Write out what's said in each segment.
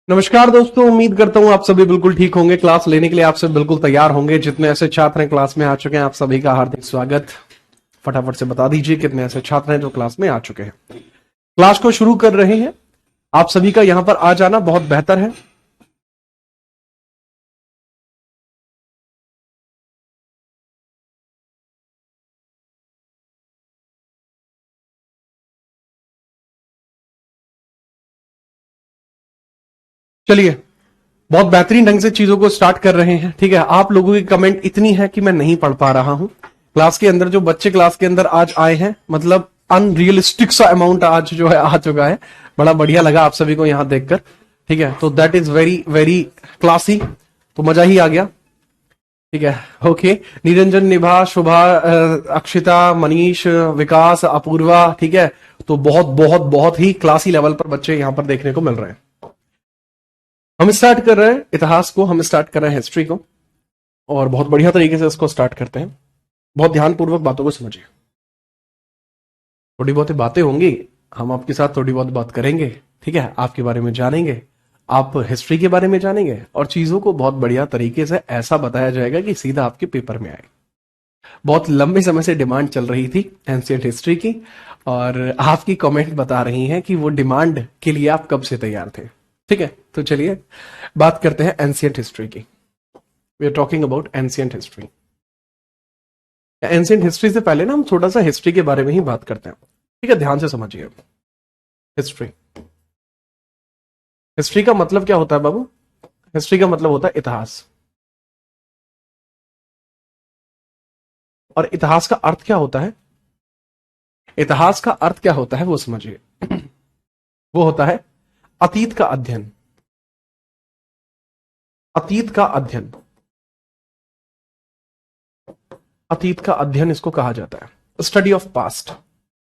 नमस्कार दोस्तों, उम्मीद करता हूं आप सभी बिल्कुल ठीक होंगे। क्लास लेने के लिए आप सब बिल्कुल तैयार होंगे। जितने ऐसे छात्र हैं क्लास में आ चुके हैं, आप सभी का हार्दिक स्वागत। फटाफट से बता दीजिए कितने ऐसे छात्र हैं जो क्लास में आ चुके हैं। क्लास को शुरू कर रहे हैं। आप सभी का यहां पर आ जाना बहुत बेहतर है। चलिए, बहुत बेहतरीन ढंग से चीजों को स्टार्ट कर रहे हैं। ठीक है, आप लोगों की कमेंट इतनी है कि मैं नहीं पढ़ पा रहा हूं। क्लास के अंदर जो बच्चे क्लास के अंदर आज आए हैं, मतलब अनरियलिस्टिक सा अमाउंट आज जो है आ चुका है। बड़ा बढ़िया लगा आप सभी को यहां देखकर। ठीक है, तो that is very very classy, तो मजा ही आ गया। ठीक है, ओके। निरंजन, निभा, शुभा, अक्षिता, मनीष, विकास, अपूर्वा। ठीक है, तो बहुत बहुत बहुत ही क्लासी लेवल पर बच्चे यहां पर देखने को मिल रहे हैं। हम स्टार्ट कर रहे हैं इतिहास को, हम स्टार्ट कर रहे हैं हिस्ट्री को, और बहुत बढ़िया तरीके से इसको स्टार्ट करते हैं। बहुत ध्यानपूर्वक बातों को समझिए। थोड़ी बहुत बातें होंगी, हम आपके साथ थोड़ी बहुत बात करेंगे। ठीक है, आपके बारे में जानेंगे, आप हिस्ट्री के बारे में जानेंगे, और चीजों को बहुत बढ़िया तरीके से ऐसा बताया जाएगा कि सीधा आपके पेपर में आए। बहुत लंबे समय से डिमांड चल रही थी एंशिएंट हिस्ट्री की, और आपकी कमेंट बता रही हैं कि वो डिमांड के लिए आप कब से तैयार थे। ठीक है, तो चलिए बात करते हैं एंशिएंट हिस्ट्री की। We are talking about ancient history. Ancient history से पहले ना हम थोड़ा सा हिस्ट्री के बारे में ही बात करते हैं। ठीक है, ध्यान से समझिए। हिस्ट्री, हिस्ट्री का मतलब क्या होता है बाबू? हिस्ट्री का मतलब होता है इतिहास। और इतिहास का अर्थ क्या होता है? इतिहास का अर्थ क्या होता है वो समझिए। वो होता है अतीत का अध्ययन। अतीत का अध्ययन, अतीत का अध्ययन इसको कहा जाता है। स्टडी ऑफ पास्ट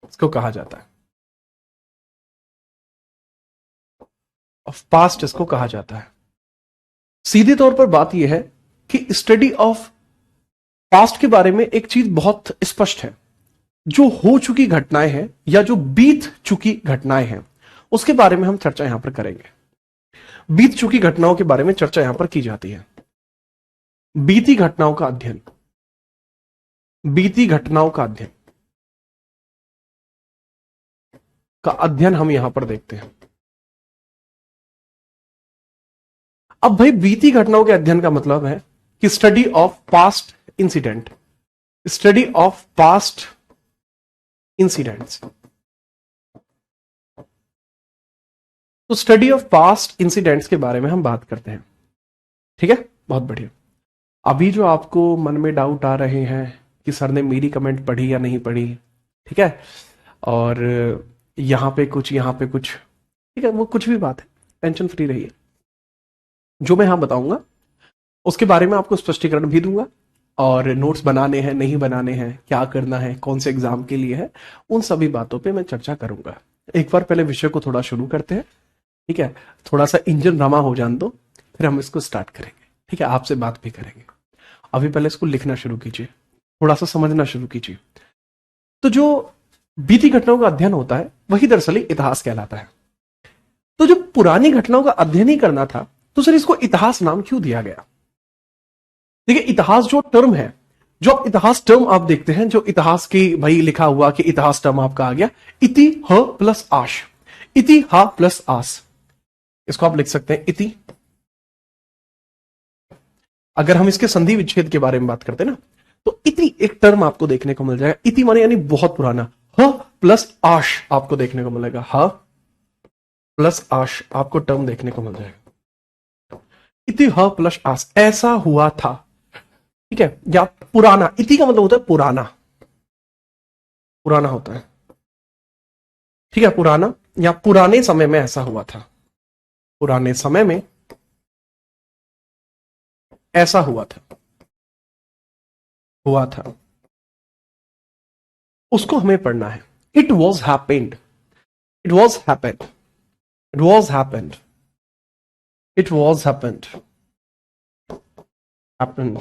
इसको कहा जाता है। ऑफ पास्ट इसको कहा जाता है। सीधे तौर पर बात यह है कि स्टडी ऑफ पास्ट के बारे में एक चीज बहुत स्पष्ट है। जो हो चुकी घटनाएं हैं या जो बीत चुकी घटनाएं हैं, उसके बारे में हम चर्चा यहां पर करेंगे। बीत चुकी घटनाओं के बारे में चर्चा यहां पर की जाती है। बीती घटनाओं का अध्ययन, बीती घटनाओं का अध्ययन हम यहां पर देखते हैं। अब भाई, बीती घटनाओं के अध्ययन का मतलब है कि study of past incident, study of past incidents. तो स्टडी ऑफ पास्ट इंसिडेंट्स के बारे में हम बात करते हैं। ठीक है, बहुत बढ़िया। अभी जो आपको मन में डाउट आ रहे हैं कि सर ने मेरी कमेंट पढ़ी या नहीं पढ़ी, ठीक है, और यहां पे कुछ यहां पे कुछ, ठीक है, वो कुछ भी बात है, टेंशन फ्री रहिए। जो मैं यहां बताऊंगा उसके बारे में आपको स्पष्टीकरण भी दूंगा, और नोट्स बनाने हैं नहीं बनाने हैं, क्या करना है, कौन से एग्जाम के लिए है, उन सभी बातों पे मैं चर्चा करूंगा। एक बार पहले विषय को थोड़ा शुरू करते हैं। ठीक है, थोड़ा सा इंजन रमा हो जान दो, फिर हम इसको स्टार्ट करेंगे। ठीक है, आपसे बात भी करेंगे। अभी पहले इसको लिखना शुरू कीजिए, थोड़ा सा समझना शुरू कीजिए। तो जो बीती घटनाओं का अध्ययन होता है वही दरअसल इतिहास कहलाता है। तो जो पुरानी घटनाओं का अध्ययन ही करना था, तो सर इसको इतिहास नाम क्यों दिया गया? देखिए, इतिहास जो टर्म है, जो आप इतिहास टर्म आप देखते हैं, जो इतिहास की भाई लिखा हुआ कि इतिहास टर्म आपका आ गया, इति ह प्लस आश, इति हा प्लस आस, इसको आप लिख सकते हैं इति। अगर हम इसके संधि विच्छेद के बारे में बात करते हैं ना, तो इति एक टर्म आपको देखने को मिल जाएगा। इति माने यानी बहुत पुराना। ह प्लस आश आपको देखने को मिलेगा, ह प्लस आश आपको टर्म देखने को मिल जाएगा। इति ह प्लस आस, ऐसा हुआ था। ठीक है, या पुराना, इति का मतलब होता है पुराना, पुराना होता है। ठीक है, पुराना या पुराने समय में ऐसा हुआ था, पुराने समय में ऐसा हुआ था, हुआ था, उसको हमें पढ़ना है। It was happened, it was happened, it was happened, it was happened, happened,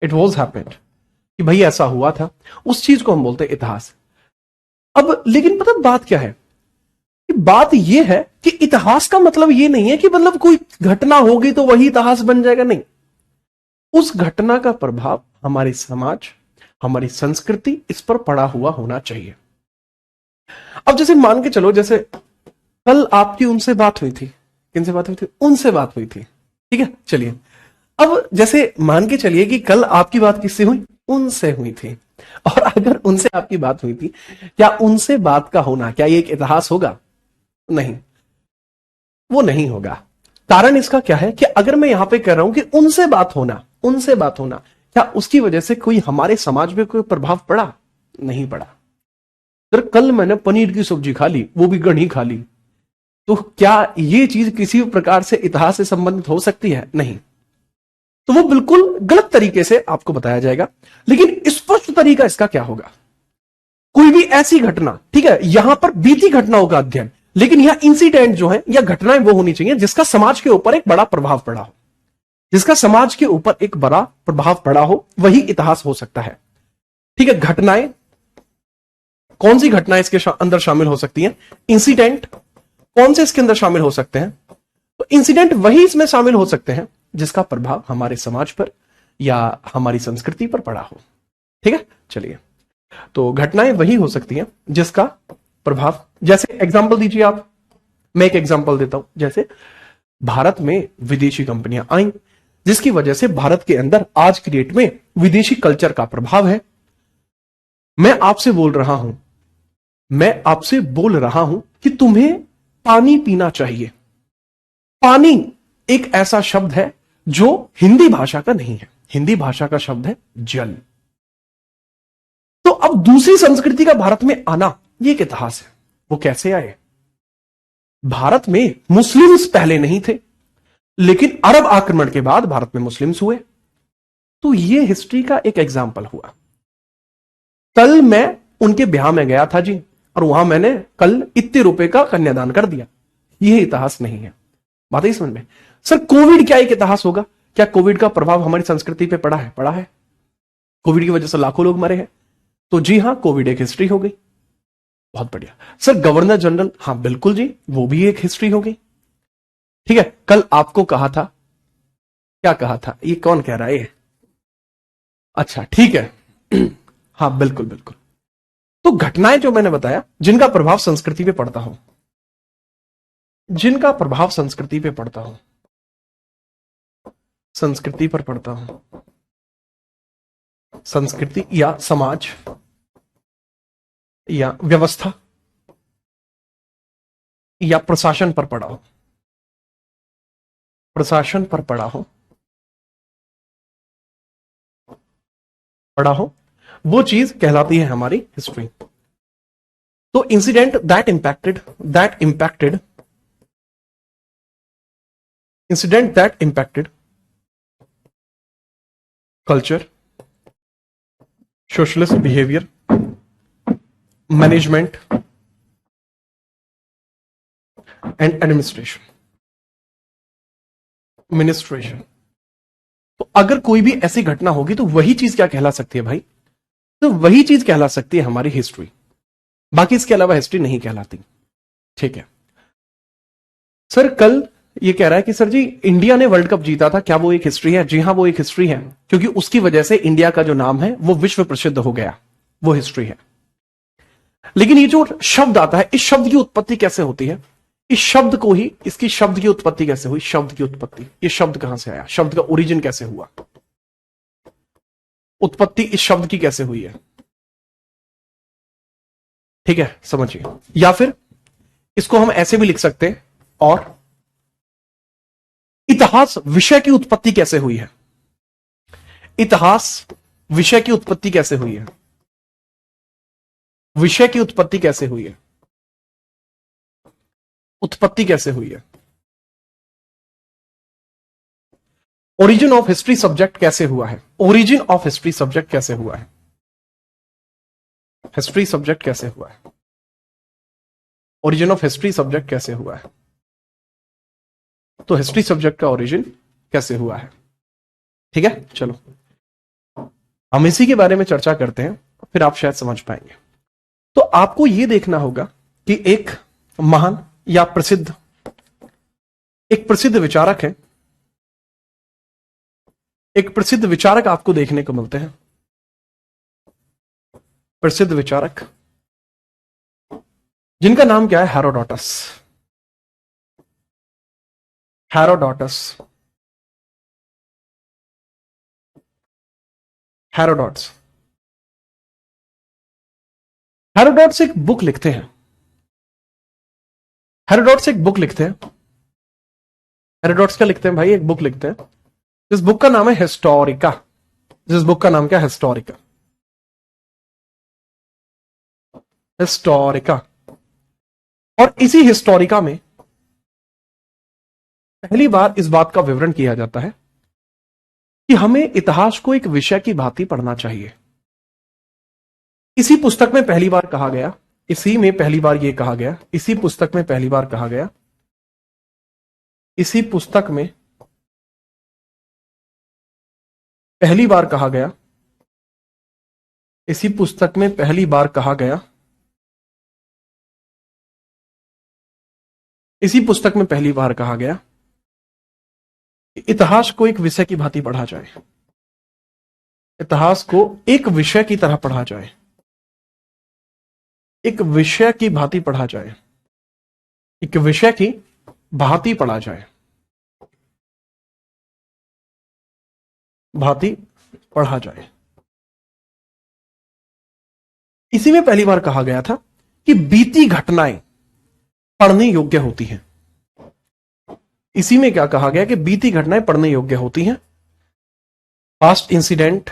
it was happened, कि भाई ऐसा हुआ था, उस चीज को हम बोलते हैं इतिहास। अब लेकिन पता बात क्या है, कि बात यह है कि इतिहास का मतलब यह नहीं है कि मतलब कोई घटना होगी तो वही इतिहास बन जाएगा, नहीं। उस घटना का प्रभाव हमारे समाज, हमारी संस्कृति इस पर पड़ा हुआ होना चाहिए। अब जैसे मान के चलो, जैसे कल आपकी उनसे बात हुई थी, किनसे बात हुई थी? उनसे बात हुई थी, ठीक है। चलिए, अब जैसे मान के चलिए कि कल आपकी बात किससे हुई? उनसे हुई थी। और अगर उनसे आपकी बात हुई थी, क्या उनसे बात का होना क्या ये एक इतिहास होगा? नहीं, वो नहीं होगा। कारण इसका क्या है कि अगर मैं यहां पे कह रहा हूं कि उनसे बात होना, उनसे बात होना, क्या उसकी वजह से कोई हमारे समाज में कोई प्रभाव पड़ा? नहीं पड़ा। अगर कल मैंने पनीर की सब्जी खा ली, वो भी गढ़ी खा ली, तो क्या ये चीज किसी भी प्रकार से इतिहास से संबंधित हो सकती है? नहीं। तो वो बिल्कुल गलत तरीके से आपको बताया जाएगा। लेकिन स्पष्ट तरीका इसका क्या होगा? कोई भी ऐसी घटना, ठीक है, यहां पर बीती घटनाओं का अध्ययन, लेकिन यह इंसिडेंट जो है या घटनाएं वो होनी चाहिए जिसका समाज के ऊपर एक बड़ा प्रभाव पड़ा हो, जिसका समाज के ऊपर एक बड़ा प्रभाव पड़ा हो, वही इतिहास हो सकता है। ठीक है, घटनाएं, कौन सी घटनाएं इसके अंदर शामिल हो सकती हैं? इंसिडेंट कौन से इसके अंदर शामिल हो सकते हैं? तो इंसिडेंट वही इसमें शामिल हो सकते हैं जिसका प्रभाव हमारे समाज पर या हमारी संस्कृति पर पड़ा हो। ठीक है, चलिए, तो घटनाएं वही हो सकती हैं जिसका प्रभाव, जैसे एग्जांपल दीजिए आप। मैं एक एग्जांपल देता हूं, जैसे भारत में विदेशी कंपनियां आई, जिसकी वजह से भारत के अंदर आज की डेट में विदेशी कल्चर का प्रभाव है। मैं आपसे बोल रहा हूं कि तुम्हें पानी पीना चाहिए। पानी एक ऐसा शब्द है जो हिंदी भाषा का नहीं है। हिंदी भाषा का शब्द है जल। तो अब दूसरी संस्कृति का भारत में आना, यह एक इतिहास है। वो कैसे आए? भारत में मुस्लिम्स पहले नहीं थे, लेकिन अरब आक्रमण के बाद भारत में मुस्लिम्स हुए। तो यह हिस्ट्री का एक एग्जाम्पल हुआ। कल मैं उनके ब्याह में गया था जी, और वहां मैंने कल इतने रुपए का कन्यादान कर दिया। यह इतिहास नहीं है। बात है समझ में? सर, कोविड क्या एक इतिहास होगा? क्या कोविड का प्रभाव हमारी संस्कृति पे पड़ा है? पड़ा है। कोविड की वजह से लाखों लोग मरे हैं। तो जी हां, कोविड एक हिस्ट्री हो गई। बहुत बढ़िया। सर, गवर्नर जनरल, हां बिल्कुल जी, वो भी एक हिस्ट्री हो गई। ठीक है, कल आपको कहा था, क्या कहा था? ये कौन कह रहा है? अच्छा, ठीक है। हाँ बिल्कुल बिल्कुल। तो घटनाएं जो मैंने बताया, जिनका प्रभाव संस्कृति पे पड़ता हो, जिनका प्रभाव संस्कृति पे पड़ता हो, संस्कृति पर पड़ता हो, संस्कृति या समाज या व्यवस्था या प्रशासन पर पड़ा हो, प्रशासन पर पड़ा हो, वो चीज कहलाती है हमारी हिस्ट्री। तो incident that impacted culture, socialist behaviour, management and administration. तो अगर कोई भी ऐसी घटना होगी तो वही चीज क्या कहला सकती है भाई? तो वही चीज कहला सकती है हमारी हिस्ट्री। बाकी इसके अलावा हिस्ट्री नहीं कहलाती। ठीक है सर, कल ये कह रहा है कि सर जी, इंडिया ने वर्ल्ड कप जीता था, क्या वो एक हिस्ट्री है? जी हां, वो एक हिस्ट्री है, क्योंकि उसकी वजह से इंडिया का जो नाम है वो विश्व प्रसिद्ध हो गया। वो हिस्ट्री है। लेकिन ये जो शब्द आता है, इस शब्द की उत्पत्ति कैसे होती है? इस शब्द को ही, इसकी शब्द की उत्पत्ति कैसे हुई? शब्द की उत्पत्ति, ये शब्द कहां से आया? शब्द का ओरिजिन कैसे हुआ? उत्पत्ति इस शब्द की कैसे हुई है? ठीक है, समझिए। या फिर इसको हम ऐसे भी लिख सकते हैं, और इतिहास विषय की उत्पत्ति कैसे हुई है? इतिहास विषय की उत्पत्ति कैसे हुई है? विषय की उत्पत्ति कैसे हुई है? उत्पत्ति कैसे हुई है? ओरिजिन ऑफ हिस्ट्री सब्जेक्ट कैसे हुआ है? ओरिजिन ऑफ हिस्ट्री सब्जेक्ट कैसे हुआ है? हिस्ट्री सब्जेक्ट कैसे हुआ है? ओरिजिन ऑफ हिस्ट्री सब्जेक्ट कैसे हुआ है? तो हिस्ट्री सब्जेक्ट का ओरिजिन कैसे हुआ है? ठीक है, चलो हम इसी के बारे में चर्चा करते हैं, फिर आप शायद समझ पाएंगे। तो आपको यह देखना होगा कि एक महान या प्रसिद्ध, एक प्रसिद्ध विचारक है, एक प्रसिद्ध विचारक आपको देखने को मिलते हैं, प्रसिद्ध विचारक जिनका नाम क्या है? हेरोडोटस। Herodotus, Herodotus. हेरोडोट्स एक बुक लिखते हैं, हेरोडोट्स एक बुक लिखते हैं। हेरोडोट्स क्या लिखते हैं भाई? एक बुक लिखते हैं। इस बुक का नाम है हिस्टोरिका। जिस बुक का नाम क्या है? हिस्टोरिका। हिस्टोरिका। और इसी हिस्टोरिका में पहली बार इस बात का विवरण किया जाता है कि हमें इतिहास को एक विषय की भांति पढ़ना चाहिए। इसी पुस्तक में पहली बार कहा गया, इसी में पहली बार यह कहा गया, इसी पुस्तक में पहली बार कहा गया, इसी पुस्तक में पहली बार कहा गया, इसी पुस्तक में पहली बार कहा गया, इसी पुस्तक में पहली बार कहा गया कि इतिहास को एक विषय की भांति पढ़ा जाए, इतिहास को एक विषय की तरह पढ़ा जाए, एक विषय की भांति पढ़ा जाए, एक विषय की भांति पढ़ा जाए, भांति पढ़ा जाए। इसी में पहली बार कहा गया था कि बीती घटनाएं पढ़ने योग्य होती हैं। इसी में क्या कहा गया कि बीती घटनाएं पढ़ने योग्य होती हैं। Past incident,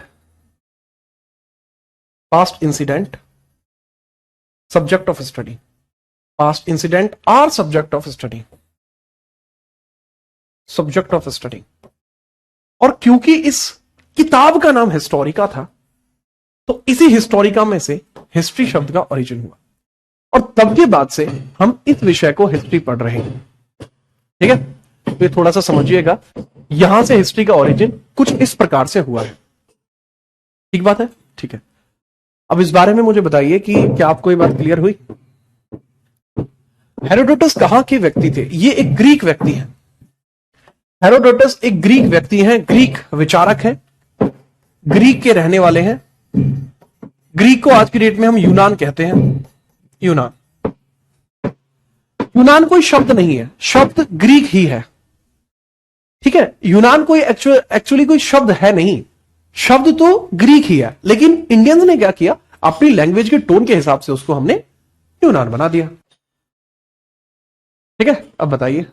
past incident subject of study, past incident are subject of study, subject of study. और क्योंकि इस किताब का नाम हिस्टोरिका था, तो इसी हिस्टोरिका में से हिस्ट्री शब्द का ओरिजिन हुआ, और तब के बाद से हम इस विषय को हिस्ट्री पढ़ रहे हैं। ठीक है, तो ये थोड़ा सा समझिएगा, यहां से हिस्ट्री का ओरिजिन कुछ इस प्रकार से हुआ है। ठीक बात है? ठीक है। अब इस बारे में मुझे बताइए कि क्या आपको ये बात क्लियर हुई? हेरोडोटस कहां के व्यक्ति थे? ये एक ग्रीक व्यक्ति है। हेरोडोटस एक ग्रीक व्यक्ति हैं, ग्रीक विचारक हैं, ग्रीक के रहने वाले हैं। ग्रीक को आज की डेट में हम यूनान कहते हैं। यूनान, यूनान कोई शब्द नहीं है, शब्द ग्रीक ही है। ठीक है, यूनान कोई एक्चुअली कोई शब्द है नहीं, शब्द तो ग्रीक ही है, लेकिन इंडियंस ने क्या किया, अपनी लैंग्वेज के टोन के हिसाब से उसको हमने यूनान बना दिया। ठीक है, अब बताइए,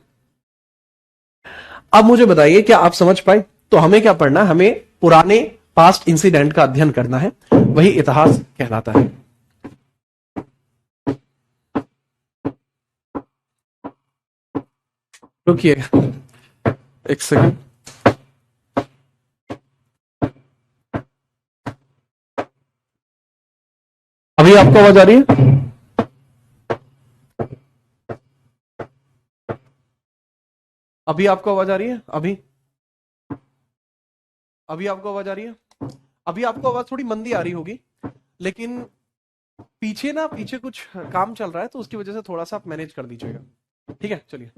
अब मुझे बताइए, क्या आप समझ पाए? तो हमें क्या पढ़ना है? हमें पुराने पास्ट इंसिडेंट का अध्ययन करना है, वही इतिहास कहलाता है। रुकिए एक सेकंड, अभी आपको आवाज आ रही है? अभी आपको आवाज आ रही है? अभी अभी आपको आवाज आ रही है? अभी आपको आवाज थोड़ी मंदी आ रही होगी, लेकिन पीछे कुछ काम चल रहा है, तो उसकी वजह से थोड़ा सा आप मैनेज कर दीजिएगा। ठीक है, चलिए।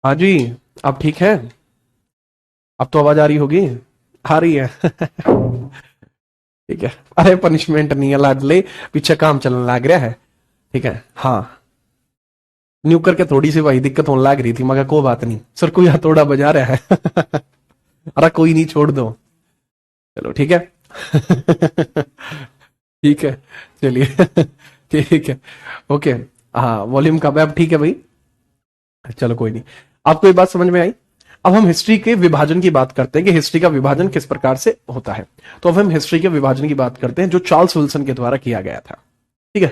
हाँ जी, अब ठीक है? अब तो आवाज आ रही होगी? आ रही है? ठीक है। अरे पनिशमेंट नहीं है लाडले, पीछे काम चलने लग रहा है। ठीक है, हाँ, न्यू करके थोड़ी सी भाई दिक्कत होने लग रही थी, मगर कोई बात नहीं सर, कोई हथौड़ा बजा रहा है। अरे कोई नहीं, छोड़ दो, चलो ठीक है। ठीक है, चलिए। ठीक है, ओके। हाँ, वॉल्यूम कम है अब? ठीक है भाई, चलो कोई नहीं। आपको ये बात समझ में आई? अब हम हिस्ट्री के विभाजन की बात करते हैं कि हिस्ट्री का विभाजन किस प्रकार से होता है। तो अब हम हिस्ट्री के विभाजन की बात करते हैं, जो चार्ल्स विल्सन के द्वारा किया गया था। ठीक है,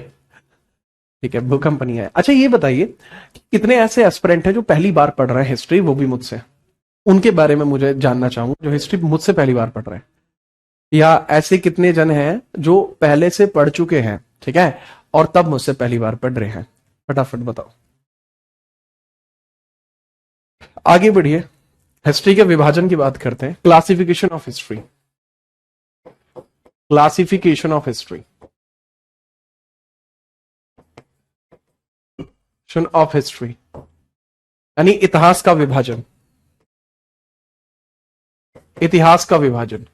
ठीक है, भूकंप नहीं है। अच्छा, ये बताइए कि कितने ऐसे एस्पिरेंट हैं जो पहली बार पढ़ रहे हैं हिस्ट्री, वो भी मुझसे? उनके बारे में मुझे जानना चाहूंगा, जो हिस्ट्री मुझसे पहली बार पढ़ रहे हैं। या ऐसे कितने जन हैं जो पहले से पढ़ चुके हैं? ठीक है, और तब मुझसे पहली बार पढ़ रहे हैं? फटाफट बताओ। आगे बढ़िए, हिस्ट्री के विभाजन की बात करते हैं। Classification of history, classification of history, of history यानी इतिहास का विभाजन, इतिहास का विभाजन,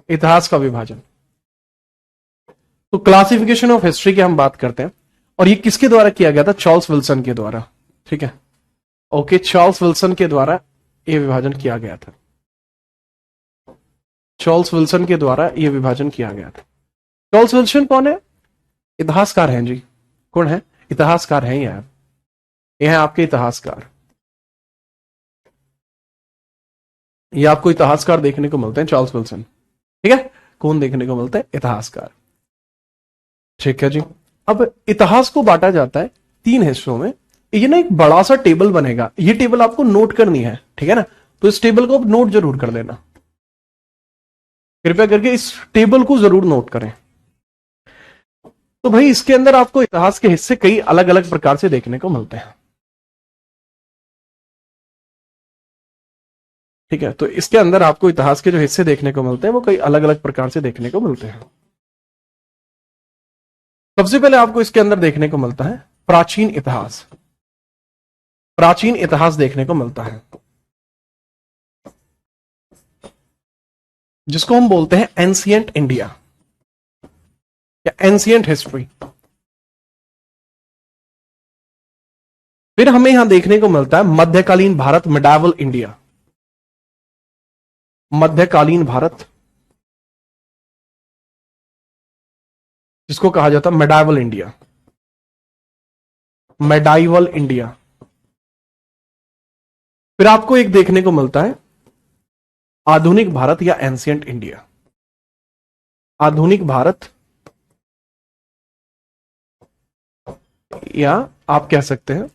इतिहास का विभाजन। तो क्लासिफिकेशन ऑफ हिस्ट्री की हम बात करते हैं, और ये किसके द्वारा किया गया था? चार्ल्स विल्सन के द्वारा। ठीक है, ओके, चार्ल्स विल्सन के द्वारा यह विभाजन किया गया था। चार्ल्स विल्सन के द्वारा यह विभाजन किया गया था। चार्ल्स विल्सन कौन है? इतिहासकार हैं जी। कौन है? इतिहासकार हैं यार, ये हैं आपके इतिहासकार। ये आपको इतिहासकार देखने को मिलते हैं, चार्ल्स विल्सन। ठीक है, कौन देखने को मिलता है? इतिहासकार। ठीक है जी। अब इतिहास को बांटा जाता है 3 हिस्सों में। ये ना एक बड़ा सा टेबल बनेगा, ये टेबल आपको नोट करनी है, ठीक है ना? तो इस टेबल को आप नोट जरूर कर लेना, कृपया करके इस टेबल को जरूर नोट करें। तो भाई इसके अंदर आपको इतिहास के हिस्से कई अलग अलग प्रकार से देखने को मिलते हैं। ठीक है, तो इसके अंदर आपको इतिहास के जो हिस्से देखने को मिलते हैं वो कई अलग अलग प्रकार से देखने को मिलते हैं। सबसे पहले आपको इसके अंदर देखने को मिलता है प्राचीन इतिहास। प्राचीन इतिहास देखने को मिलता है, जिसको हम बोलते हैं एंशिएंट इंडिया या एंशिएंट हिस्ट्री। फिर हमें यहां देखने को मिलता है मध्यकालीन भारत, मिडाइवल इंडिया। मध्यकालीन भारत, जिसको कहा जाता है मेडाइवल इंडिया, मेडाइवल इंडिया। फिर आपको एक देखने को मिलता है आधुनिक भारत या एंशिएंट इंडिया। आधुनिक भारत, या आप कह सकते हैं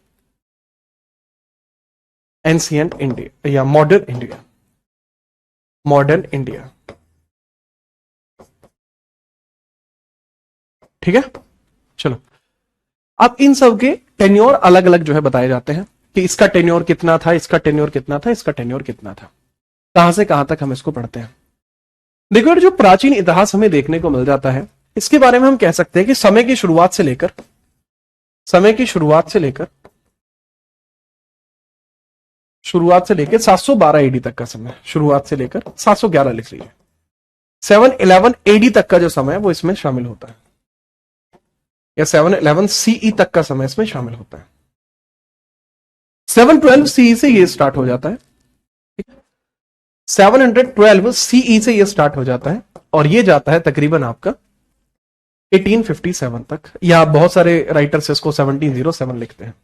एंशिएंट इंडिया या मॉडर्न इंडिया, मॉडर्न इंडिया। ठीक है, चलो अब इन सब के टेन्योर अलग अलग जो है बताए जाते हैं कि इसका टेन्योर कितना था, इसका टेन्योर कितना था, इसका टेन्योर कितना था। कहां से कहां तक हम इसको पढ़ते हैं? देखो, जो प्राचीन इतिहास हमें देखने को मिल जाता है, इसके बारे में हम कह सकते हैं कि समय की शुरुआत से लेकर 712 एडी तक का समय, शुरुआत से लेकर 711 लिख लीजिए, 711 एडी तक का जो समय है वो इसमें शामिल होता है, या 711 सीई तक का समय इसमें शामिल होता है। 712 सीई से ये स्टार्ट हो जाता है, 712 सीई से ये स्टार्ट हो जाता है और ये जाता है तकरीबन आपका 1857 तक, या बहुत सारे राइटर्स इसको 1707 लिखते हैं,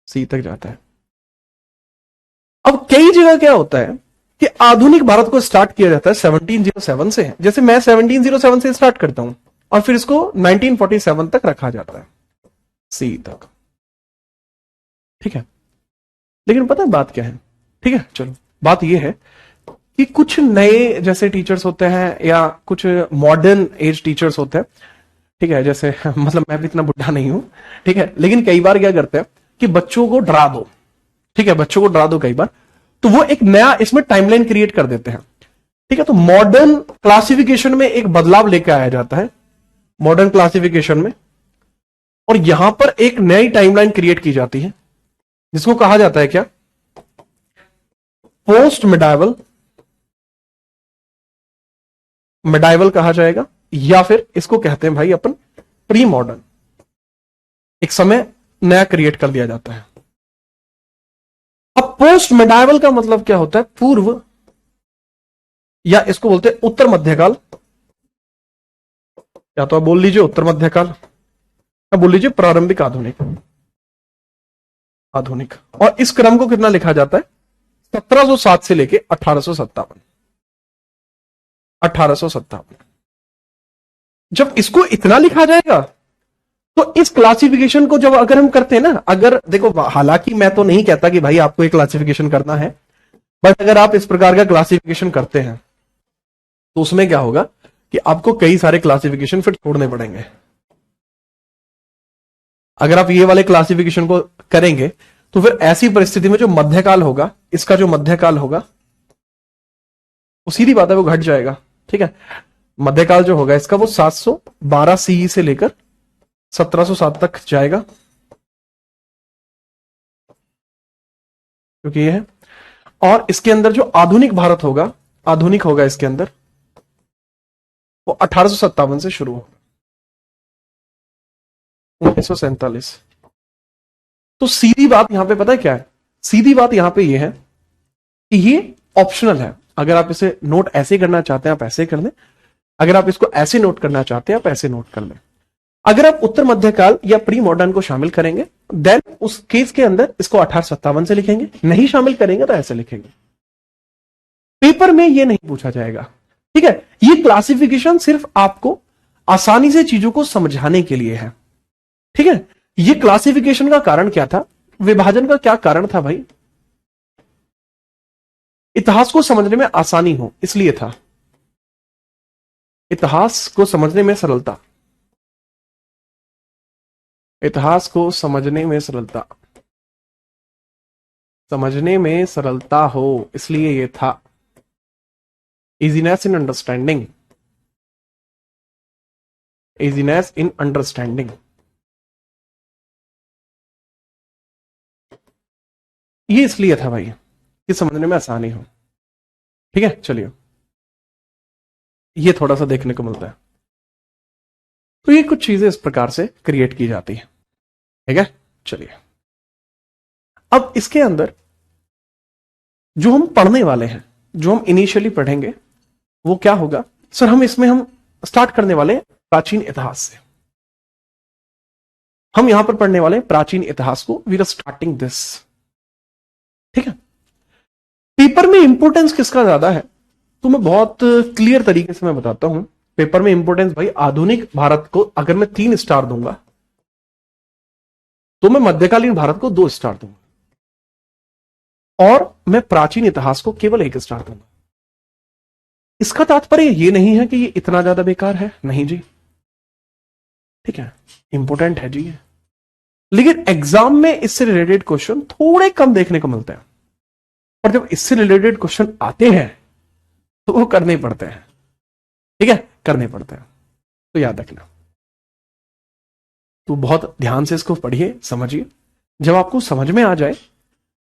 सी तक जाता है। अब कई जगह क्या होता है कि आधुनिक भारत को स्टार्ट किया जाता है 1707 से, जैसे मैं 1707 से स्टार्ट करता हूं और फिर इसको 1947 तक रखा जाता है, सी तक। ठीक है, लेकिन पता है बात क्या है? ठीक है, चलो बात यह है कि कुछ नए जैसे टीचर्स होते हैं या कुछ मॉडर्न एज टीचर्स होते हैं, ठीक है, जैसे मतलब मैं भी इतना बुढ़ा नहीं हूं, ठीक है, लेकिन कई बार क्या करते हैं कि बच्चों को डरा दो, ठीक है, बच्चों को डरा दो कई बार, तो वो एक नया इसमें टाइमलाइन क्रिएट कर देते हैं। ठीक है, तो मॉडर्न क्लासिफिकेशन में एक बदलाव लेकर आया जाता है, मॉडर्न क्लासिफिकेशन में, और यहां पर एक नई टाइमलाइन क्रिएट की जाती है जिसको कहा जाता है क्या? पोस्ट मिडाइवल, मिडाइवल कहा जाएगा, या फिर इसको कहते हैं भाई अपन प्री मॉडर्न। एक समय नया क्रिएट कर दिया जाता है। अब पोस्ट मिडाइवल का मतलब क्या होता है? पूर्व, या इसको बोलते हैं उत्तर मध्यकाल, या तो आप बोल लीजिए उत्तर मध्यकाल, या बोल लीजिए प्रारंभिक आधुनिक। आधुनिक, और इस क्रम को कितना लिखा जाता है? 1707 से लेके 1857। 1857। जब इसको इतना लिखा जाएगा तो इस क्लासिफिकेशन को जब अगर हम करते हैं ना, अगर देखो, हालांकि मैं तो नहीं कहता कि भाई आपको एक क्लासिफिकेशन करना है, बट अगर आप इस प्रकार का क्लासिफिकेशन करते हैं तो उसमें क्या होगा कि आपको कई सारे क्लासिफिकेशन फिर छोड़ने पड़ेंगे। अगर आप ये वाले क्लासिफिकेशन को करेंगे तो फिर ऐसी परिस्थिति में जो मध्यकाल होगा, इसका जो मध्यकाल होगा वो सीधी बात है वो घट जाएगा। ठीक है, मध्यकाल जो होगा इसका वो 712 सीई से लेकर 1707 तक जाएगा, क्योंकि ये है। और इसके अंदर जो आधुनिक भारत होगा, आधुनिक होगा इसके अंदर, वो 1857 से शुरू होगा, 1947। तो सीधी बात यहां पे पता है क्या है, सीधी बात यहां पे ये है कि ये ऑप्शनल है। अगर आप इसे नोट ऐसे करना चाहते हैं आप ऐसे कर लें, अगर आप इसको ऐसे नोट करना चाहते हैं आप ऐसे नोट कर लें। अगर आप उत्तर मध्यकाल या प्री मॉडर्न को शामिल करेंगे देन उस केस के अंदर इसको 1857 से लिखेंगे, नहीं शामिल करेंगे तो ऐसे लिखेंगे। पेपर में ये नहीं पूछा जाएगा। ठीक है, ये क्लासिफिकेशन सिर्फ आपको आसानी से चीजों को समझाने के लिए है। ठीक है, ये क्लासिफिकेशन का कारण क्या था, विभाजन का क्या कारण था भाई, इतिहास को समझने में आसानी हो इसलिए था, इतिहास को समझने में सरलता, इतिहास को समझने में सरलता, समझने में सरलता हो इसलिए ये था। Easiness in understanding, easiness in understanding, ये इसलिए था भाई कि समझने में आसानी हो। ठीक है, चलिए ये थोड़ा सा देखने को मिलता है। तो ये कुछ चीजें इस प्रकार से क्रिएट की जाती है। ठीक है, चलिए अब इसके अंदर जो हम पढ़ने वाले हैं, जो हम इनिशियली पढ़ेंगे वो क्या होगा सर, हम स्टार्ट करने वाले प्राचीन इतिहास से। हम यहां पर पढ़ने वाले प्राचीन इतिहास को, वी आर स्टार्टिंग दिस। ठीक है, पेपर में इंपोर्टेंस किसका ज्यादा है तो मैं बहुत क्लियर तरीके से मैं बताता हूं। पेपर में इंपोर्टेंस भाई आधुनिक भारत को अगर मैं 3 स्टार दूंगा तो मैं मध्यकालीन भारत को 2 स्टार दूंगा, और मैं प्राचीन इतिहास को केवल 1 स्टार दूंगा। इसका तात्पर्य ये नहीं है कि ये इतना ज्यादा बेकार है, नहीं जी। ठीक है, इंपोर्टेंट है जी ये, लेकिन एग्जाम में इससे रिलेटेड क्वेश्चन थोड़े कम देखने को मिलते हैं, और जब इससे रिलेटेड क्वेश्चन आते हैं तो वो करने पड़ते हैं। ठीक है, करने पड़ते हैं, तो याद रखना। तो बहुत ध्यान से इसको पढ़िए, समझिए। जब आपको समझ में आ जाए,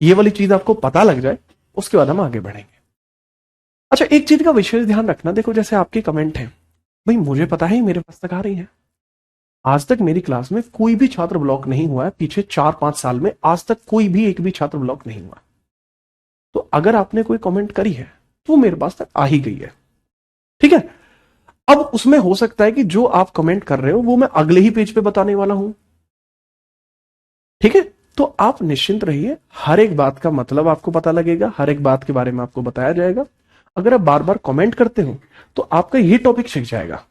ये वाली चीज आपको पता लग जाए, उसके बाद हम आगे बढ़ेंगे। अच्छा, एक चीज का विशेष ध्यान रखना, देखो जैसे आपके कमेंट हैं, भाई मुझे पता है मेरे पास तक आ रही है, आज तक मेरी क्लास में कोई भी छात्र ब्लॉक नहीं हुआ है, पीछे 4-5 साल में आज तक कोई भी एक भी छात्र ब्लॉक नहीं हुआ। तो अगर आपने कोई कमेंट करी है तो वो मेरे पास तक आ ही गई है। ठीक है, अब उसमें हो सकता है कि जो आप कमेंट कर रहे हो वो मैं अगले ही पेज पे बताने वाला हूं। ठीक है, तो आप निश्चिंत रहिए, हर एक बात का मतलब आपको पता लगेगा, हर एक बात के बारे में आपको बताया जाएगा। अगर आप बार बार कमेंट करते हो तो आपका ये टॉपिक सीख जाएगा,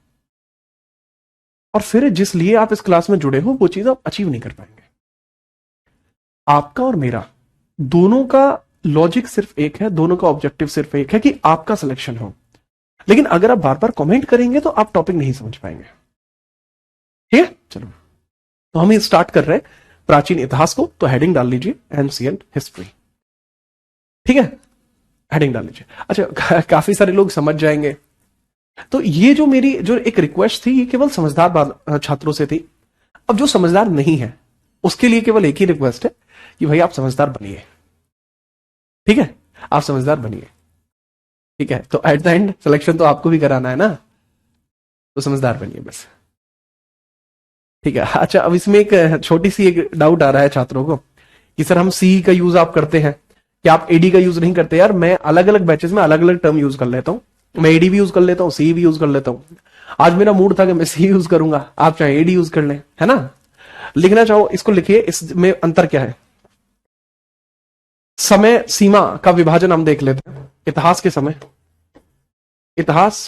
और फिर जिस लिए आप इस क्लास में जुड़े हो वो चीज आप अचीव नहीं कर पाएंगे। आपका और मेरा दोनों का लॉजिक सिर्फ एक है, दोनों का ऑब्जेक्टिव सिर्फ एक है कि आपका सिलेक्शन हो। लेकिन अगर आप बार बार कमेंट करेंगे तो आप टॉपिक नहीं समझ पाएंगे। ठीक है, चलो तो हम ये स्टार्ट कर रहे हैं प्राचीन इतिहास को। तो हेडिंग डाल लीजिए एंशिएंट हिस्ट्री। ठीक है, हेडिंग डाल लीजिए। अच्छा, काफी सारे लोग समझ जाएंगे। तो ये जो मेरी जो एक रिक्वेस्ट थी ये केवल समझदार छात्रों से थी। अब जो समझदार नहीं है उसके लिए केवल एक ही रिक्वेस्ट है कि भाई आप समझदार बनिए। ठीक है, आप समझदार बनिए। ठीक है, तो एट द एंड सिलेक्शन तो आपको भी कराना है ना, तो समझदार बनिए बस। ठीक है। अच्छा, अब इसमें एक छोटी सी एक डाउट आ रहा है छात्रों को कि सर हम सी का यूज आप करते हैं, क्या आप एडी का यूज नहीं करते? यार मैं अलग अलग बैचेस में अलग अलग टर्म यूज कर लेता हूं, मैं एडी भी यूज कर लेता हूं, सी भी यूज कर लेता हूं। आज मेरा मूड था कि मैं सी यूज करूंगा, आप चाहे एडी यूज कर लें, है ना। लिखना चाहो इसको लिखिए, इसमें अंतर क्या है। समय सीमा का विभाजन हम देख लेते हैं। इतिहास के समय, इतिहास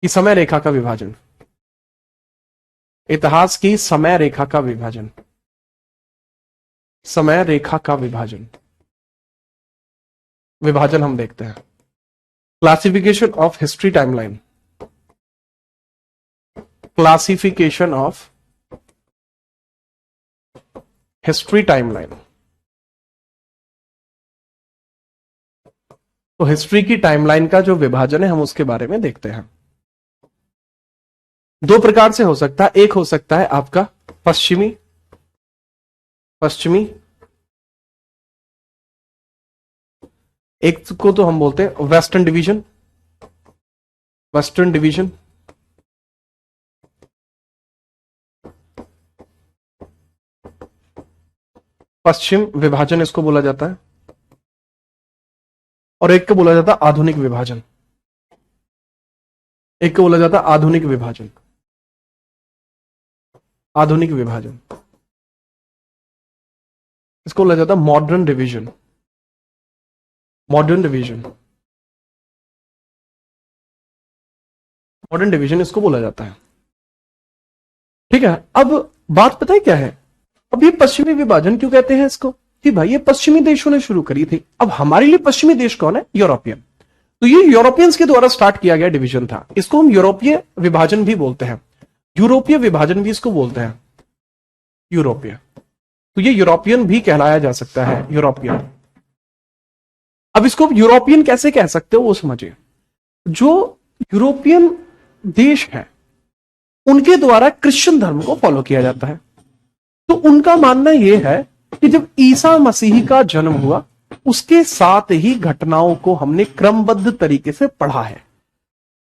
की समय रेखा का विभाजन, इतिहास की समय रेखा का विभाजन, समय रेखा का विभाजन, विभाजन हम देखते हैं। Classification of history timeline, classification of history timeline. तो हिस्ट्री की टाइमलाइन का जो विभाजन है हम उसके बारे में देखते हैं। दो प्रकार से हो सकता है, एक हो सकता है आपका पश्चिमी पश्चिमी, एक को तो हम बोलते हैं वेस्टर्न डिवीजन, वेस्टर्न डिवीजन। पश्चिम विभाजन इसको बोला जाता है, और एक को बोला जाता है आधुनिक विभाजन, एक को बोला जाता है आधुनिक विभाजन, आधुनिक विभाजन। इसको बोला जाता है modern division, modern division, modern division इसको बोला जाता है। ठीक है, अब बात पता है क्या है, अब ये पश्चिमी विभाजन क्यों कहते हैं इसको, कि भाई ये पश्चिमी देशों ने शुरू करी थी। अब हमारे लिए पश्चिमी देश कौन है, यूरोपियन। तो ये यूरोपियंस के द्वारा स्टार्ट किया गया डिवीजन था, इसको हम यूरोपीय विभाजन भी बोलते हैं, यूरोपीय विभाजन भी इसको बोलते हैं, यूरोपीय। तो ये यूरोपियन भी कहलाया जा सकता है, यूरोपियन। अब इसको यूरोपियन कैसे कह सकते हो वो समझिए। जो यूरोपियन देश है उनके द्वारा क्रिश्चियन धर्म को फॉलो किया जाता है। तो उनका मानना यह है कि जब ईसा मसीह का जन्म हुआ उसके साथ ही घटनाओं को हमने क्रमबद्ध तरीके से पढ़ा है।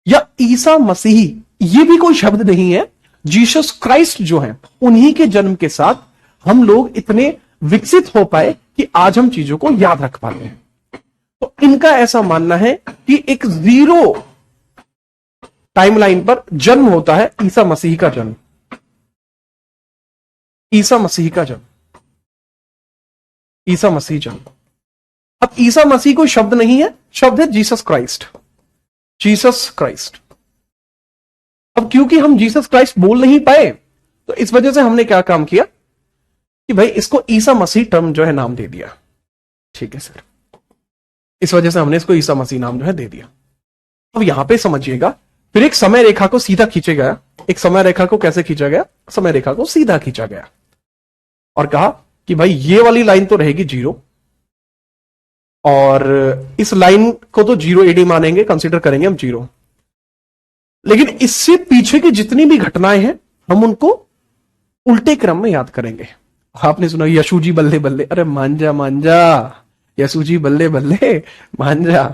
या ईसा मसीह ये भी कोई शब्द नहीं है, जीसस क्राइस्ट जो है उन्हीं के जन्म के साथ हम लोग इतने विकसित हो पाए कि आज हम चीजों को याद रख पाते हैं। तो इनका ऐसा मानना है कि एक जीरो टाइमलाइन पर जन्म होता है ईसा मसीह का जन्म, ईसा मसीह का जन्म, ईसा मसीह जन्म। अब ईसा मसीह कोई शब्द नहीं है, शब्द है जीसस क्राइस्ट, जीसस क्राइस्ट। अब क्योंकि हम जीसस क्राइस्ट बोल नहीं पाए तो इस वजह से हमने क्या काम किया कि भाई इसको ईसा मसीह टर्म जो है नाम दे दिया। ठीक है सर, इस वजह से हमने इसको ईसा मसीह नाम जो है दे दिया। अब यहां पे समझिएगा, फिर एक समय रेखा को सीधा खींचा गया। एक समय रेखा को कैसे खींचा गया, समय रेखा को सीधा खींचा गया और कहा कि भाई ये वाली लाइन तो रहेगी जीरो, और इस लाइन को तो जीरो एडी मानेंगे, कंसीडर करेंगे हम जीरो, लेकिन इससे पीछे की जितनी भी घटनाएं हैं हम उनको उल्टे क्रम में याद करेंगे। आपने सुना यशु जी बल्ले बल्ले, अरे मांझा मांझा, यशु जी बल्ले बल्ले मांझा।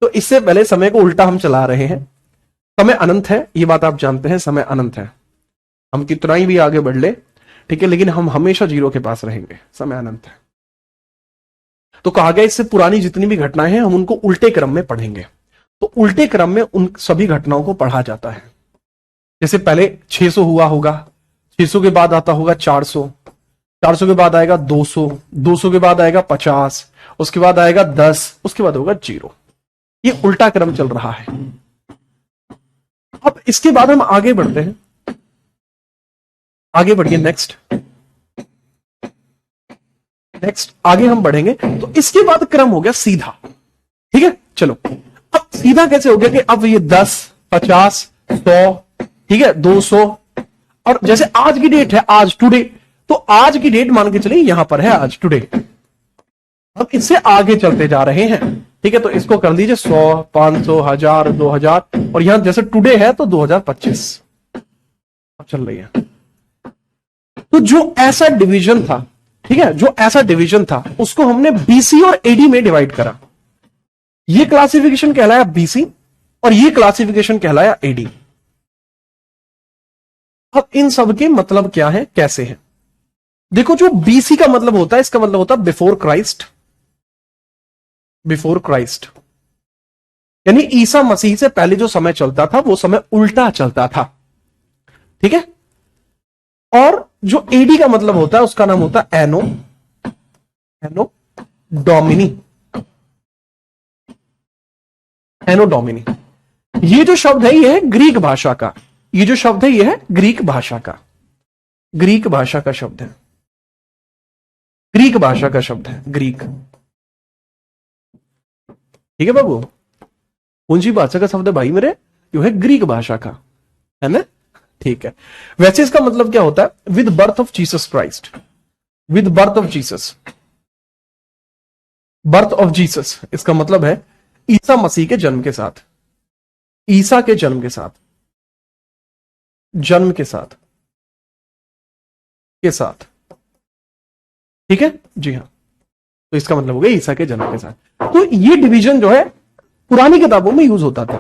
तो इससे पहले समय को उल्टा हम चला रहे हैं। समय अनंत है, ये बात आप जानते हैं, समय अनंत है। हम कितना ही भी आगे बढ़ ले, ठीक है, लेकिन हम हमेशा जीरो के पास रहेंगे, समय अनंत है। तो कहा गया इससे पुरानी जितनी भी घटनाएं हैं हम उनको उल्टे क्रम में पढ़ेंगे। तो उल्टे क्रम में उन सभी घटनाओं को पढ़ा जाता है। जैसे पहले 600 हुआ होगा, 600 के बाद आता होगा 400, 400 के बाद आएगा 200, 200 के बाद आएगा 50, उसके बाद आएगा 10, उसके बाद होगा 0। ये उल्टा क्रम चल रहा है। अब इसके बाद हम आगे बढ़ते हैं, आगे बढ़िए, नेक्स्ट आगे हम बढ़ेंगे। तो इसके बाद क्रम हो गया सीधा। ठीक है, चलो अब सीधा कैसे हो गया कि अब ये 10, 50, 100, ठीक है, 200, और जैसे आज की डेट है, आज टुडे, तो आज की डेट मान के चलिए यहां पर है आज टुडे। अब इससे आगे चलते जा रहे हैं। ठीक है, तो इसको कर दीजिए 100, 500, 1000, 2000, और यहां जैसे टुडे है तो 2025 अब चल रही है। तो जो ऐसा डिवीजन था, ठीक है, जो ऐसा डिवीजन था उसको हमने बीसी और एडी में डिवाइड करा। ये क्लासिफिकेशन कहलाया बीसी और ये क्लासिफिकेशन कहलाया एडी। अब इन सब के मतलब क्या है, कैसे है? देखो, जो बीसी का मतलब होता है, इसका मतलब होता है बिफोर क्राइस्ट, बिफोर क्राइस्ट, यानी ईसा मसीह से पहले जो समय चलता था वो समय उल्टा चलता था। ठीक है, और जो एडी का मतलब होता है उसका नाम होता है एनो, एनो डोमिनी, एनो डोमिनी। ये जो शब्द है ये है ग्रीक भाषा का, ये जो शब्द है ये है ग्रीक भाषा का, ग्रीक भाषा का शब्द है, ग्रीक भाषा का शब्द है, ग्रीक। ठीक है बाबू, कौन सी भाषा का शब्द है भाई मेरे? यो है ग्रीक भाषा का, है ना? ठीक है। वैसे इसका मतलब क्या होता है? With birth of Jesus Christ, with birth of Jesus, birth of Jesus, इसका मतलब है ईसा मसीह के जन्म के साथ, ईसा के जन्म के साथ, जन्म के साथ, के साथ। ठीक है जी हाँ, तो इसका मतलब हो गया ईसा के जन्म के साथ। तो ये डिवीजन जो है पुरानी किताबों में यूज होता था,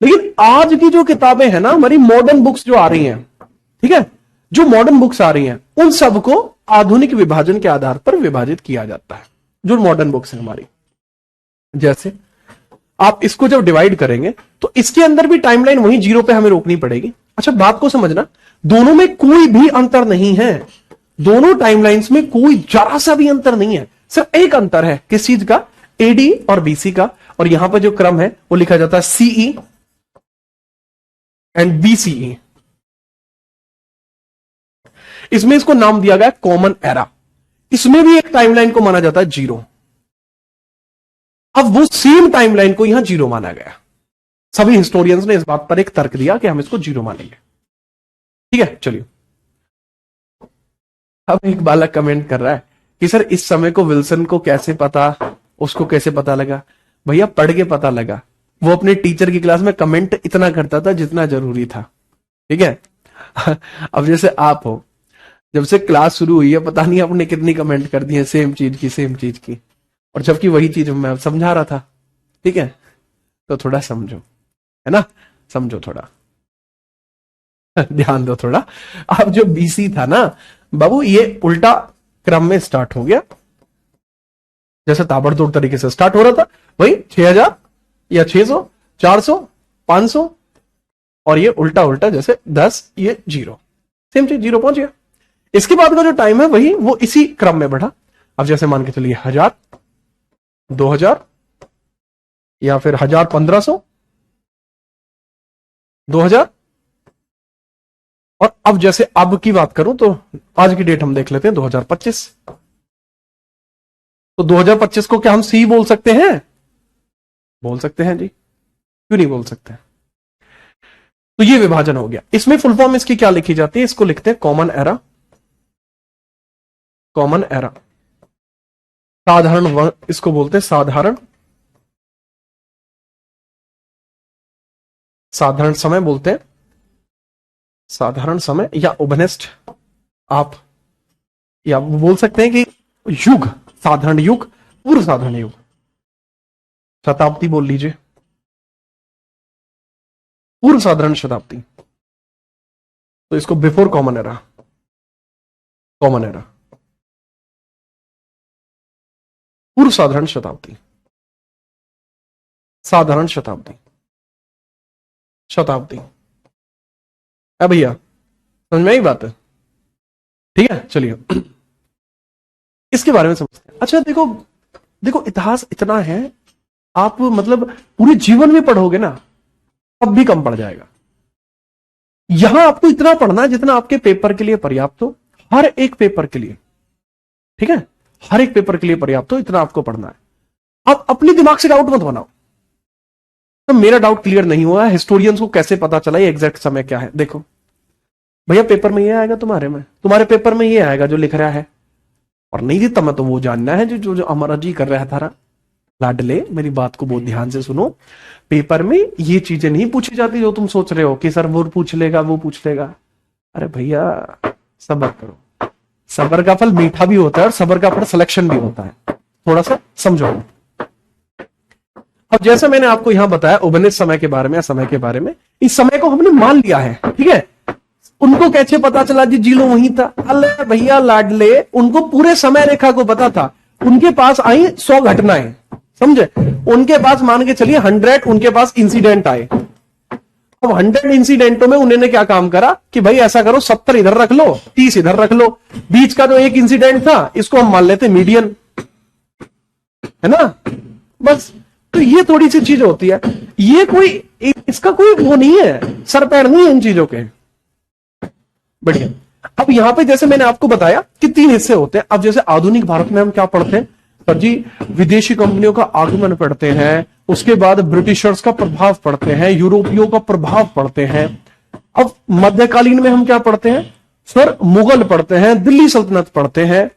लेकिन आज की जो किताबें हैं ना, हमारी मॉडर्न बुक्स जो आ रही हैं, ठीक है, जो मॉडर्न बुक्स आ रही हैं, उन सबको आधुनिक विभाजन के आधार पर विभाजित किया जाता है। जो मॉडर्न बुक्स हैं हमारी, जैसे आप इसको जब डिवाइड करेंगे तो इसके अंदर भी टाइमलाइन वही 0 पे हमें रोकनी पड़ेगी। अच्छा, बात को समझना, दोनों में कोई भी अंतर नहीं है, दोनों टाइमलाइंस में कोई जरा सा भी अंतर नहीं है। सिर्फ एक अंतर है, किस चीज का? एडी और बीसी का। और यहां पर जो क्रम है वो लिखा जाता है सीई एंड बीसीई। इसमें इसको नाम दिया गया कॉमन एरा। इसमें भी एक टाइमलाइन को माना जाता है 0। अब वो सेम टाइमलाइन को यहां 0 माना गया। सभी हिस्टोरियंस ने इस बात पर एक तर्क दिया कि हम इसको 0 मानेंगे। ठीक है, चलिए। अब एक बालक कमेंट कर रहा है कि सर इस समय को विल्सन को कैसे पता, उसको कैसे पता लगा? भैया पढ़ के पता लगा। वो अपने टीचर की क्लास में कमेंट इतना करता था जितना जरूरी था। ठीक है। अब जैसे आप हो, जब से क्लास शुरू हुई है पता नहीं आपने कितनी कमेंट कर दी है सेम चीज की, और जबकि वही चीज मैं समझा रहा था। ठीक है, तो थोड़ा समझो, है ना, समझो थोड़ा, ध्यान दो थोड़ा। अब जो बीसी था ना बाबू, ये उल्टा क्रम में स्टार्ट हो गया, जैसे ताबड़तोड़ तरीके से स्टार्ट हो रहा था वही 6000 या 600, 400, 500, और ये उल्टा उल्टा जैसे 10, ये 0, सेम चीज 0 पहुंच गया। इसके बाद का जो टाइम है वही वो इसी क्रम में बढ़ा। अब जैसे मान के चलिए 1000, 2000, या फिर 1000, 1500, 2000, और अब जैसे अब की बात करूं तो आज की डेट हम देख लेते हैं 2025। तो 2025 को क्या हम सी बोल सकते हैं? बोल सकते हैं जी, क्यों नहीं बोल सकते? तो ये विभाजन हो गया। इसमें फुल फॉर्म इसकी क्या लिखी जाती है? इसको लिखते हैं कॉमन एरा, कॉमन एरा। साधारण, इसको बोलते हैं साधारण, साधारण समय बोलते हैं, साधारण समय, या ओबनेस्ट आप, या बोल सकते हैं कि युग, साधारण युग, पूर्व साधारण युग, शताब्दी बोल लीजिए, पूर्व साधारण शताब्दी। तो इसको before common era, common era, पूर्व साधारण शताब्दी, साधारण शताब्दी, शताब्दी। अब भैया समझ में आई बात है? ठीक है, चलिए इसके बारे में समझते हैं। अच्छा देखो, देखो इतिहास इतना है, आप मतलब पूरे जीवन में पढ़ोगे ना तब भी कम पड़ जाएगा। यहां आपको इतना पढ़ना है जितना आपके पेपर के लिए पर्याप्त हो, हर एक पेपर के लिए। ठीक है, हर एक पेपर के लिए पर्याप्त हो, इतना आपको पढ़ना है। अब अपने दिमाग से डाउट मत बनाओ। तो मेरा डाउट क्लियर नहीं हुआ है, हिस्टोरियंस को कैसे पता चला ये एग्जैक्ट समय क्या है? देखो भैया, पेपर में ये आएगा, तुम्हारे पेपर में ये आएगा जो लिख रहा है, और नहीं देता मैं तो वो जानना है जो हमारा जी कर रहा था। लाडले, मेरी बात को बहुत ध्यान से सुनो। पेपर में ये चीजें नहीं पूछी जाती जो तुम सोच रहे हो कि सर वो पूछ लेगा, वो पूछ लेगा। अरे भैया सब्र करो, सब्र का फल मीठा भी होता है और सब्र का फल सिलेक्शन भी होता है, थोड़ा सा समझो। अब जैसे मैंने आपको यहां बताया उबनित समय के बारे में, समय के बारे में, इस समय को हमने मान लिया है। ठीक है, उनको कैसे पता चला जी जीलो वहीं था? अल्लाह भैया लाडले, उनको पूरे समय रेखा को पता था। उनके पास आई 100 घटनाएं, समझे? उनके पास मान के चलिए 100 उनके पास इंसिडेंट आए। अब 100 इंसिडेंटों में उन्होंने क्या काम करा कि भाई ऐसा करो 70 इधर रख लो, 30 इधर रख लो, बीच का जो एक इंसिडेंट था इसको हम मान लेते मीडियन, है ना? बस। तो ये थोड़ी सी चीज होती है, ये कोई इसका कोई वो नहीं है, सर पैर नहीं है इन चीजों के। बढ़िया। अब यहां पे जैसे मैंने आपको बताया कि 3 हिस्से होते हैं। अब जैसे आधुनिक भारत में हम क्या पढ़ते हैं सर जी? विदेशी कंपनियों का आगमन पढ़ते हैं, उसके बाद ब्रिटिशर्स का प्रभाव पढ़ते हैं, यूरोपियों का प्रभाव पढ़ते हैं। अब मध्यकालीन में हम क्या पढ़ते हैं सर? मुगल पढ़ते हैं, दिल्ली सल्तनत पढ़ते हैं।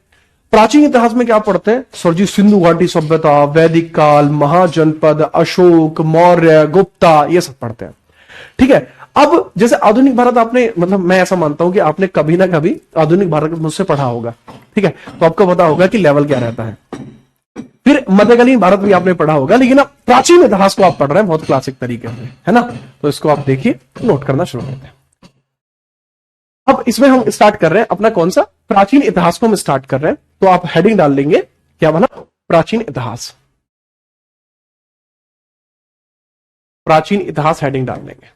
प्राचीन इतिहास में क्या पढ़ते हैं सर जी? सिंधु घाटी सभ्यता, वैदिक काल, महाजनपद, अशोक, मौर्य, गुप्ता, ये सब पढ़ते हैं। ठीक है। अब जैसे आधुनिक भारत आपने, मतलब मैं ऐसा मानता हूं कि आपने कभी ना कभी आधुनिक भारत मुझसे पढ़ा होगा, ठीक है, तो आपको पता होगा कि लेवल क्या रहता है। फिर मध्यकालीन भारत भी आपने पढ़ा होगा, लेकिन अब प्राचीन इतिहास को आप पढ़ रहे हैं बहुत क्लासिक तरीके से, है ना? तो इसको आप देखिए, नोट करना शुरू करते हैं। अब इसमें हम स्टार्ट कर रहे हैं अपना कौन सा? प्राचीन इतिहास को हम स्टार्ट कर रहे हैं। तो आप हेडिंग डाल लेंगे, क्या बना? प्राचीन इतिहास। प्राचीन इतिहास हेडिंग डाल लेंगे,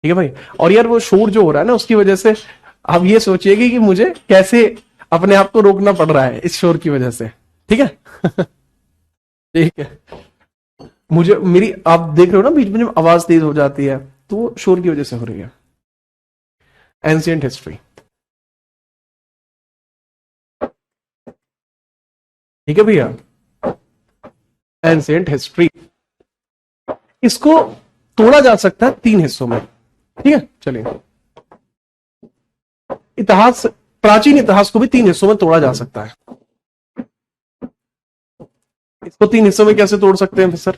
ठीक है भाई। और यार वो शोर जो हो रहा है ना, उसकी वजह से आप ये सोचिएगा कि मुझे कैसे अपने आप को रोकना पड़ रहा है इस शोर की वजह से, ठीक है? ठीक है। मुझे मेरी, आप देख रहे हो ना बीच में जब आवाज तेज हो जाती है, तो वो शोर की वजह से हो रही है। एंशिएंट हिस्ट्री, ठीक है भैया। एंशिएंट हिस्ट्री, इसको तोड़ा जा सकता है 3 हिस्सों में, ठीक है? चलिए, इतिहास, प्राचीन इतिहास को भी 3 हिस्सों में तोड़ा जा सकता है। इसको 3 हिस्सों में कैसे तोड़ सकते हैं सर?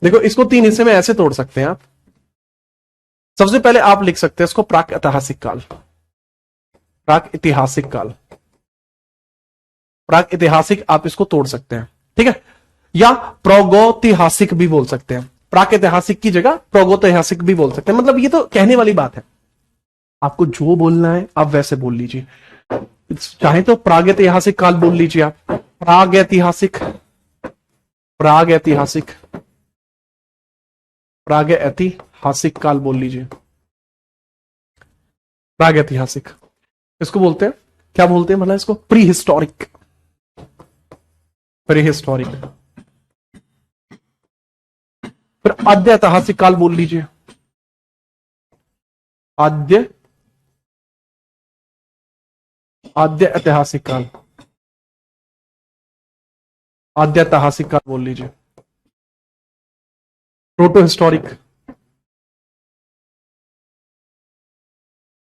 देखो, इसको 3 हिस्से में ऐसे तोड़ सकते हैं आप। सबसे पहले आप लिख सकते हैं इसको प्राक ऐतिहासिक काल। प्राक ऐतिहासिक काल, प्राक ऐतिहासिक आप इसको तोड़ सकते हैं, ठीक है? या प्रागैतिहासिक भी बोल सकते हैं। प्राक ऐतिहासिक की जगह प्रागैतिहासिक भी बोल सकते हैं। मतलब ये तो कहने वाली बात है, आपको जो बोलना है आप वैसे बोल लीजिए। चाहे तो प्रागैतिहासिक काल बोल लीजिए आप, प्रागैतिहासिक, प्रागैतिहासिक, प्रागैतिहासिक काल बोल लीजिए। प्रागैतिहासिक इसको बोलते हैं, क्या बोलते हैं? मतलब इसको प्री हिस्टोरिक, प्री हिस्टोरिक। फिर आद्य ऐतिहासिक काल बोल लीजिए, आद्य, आद्य ऐतिहासिक काल, आद्य ऐतिहासिक काल बोल लीजिए। प्रोटो हिस्टोरिक,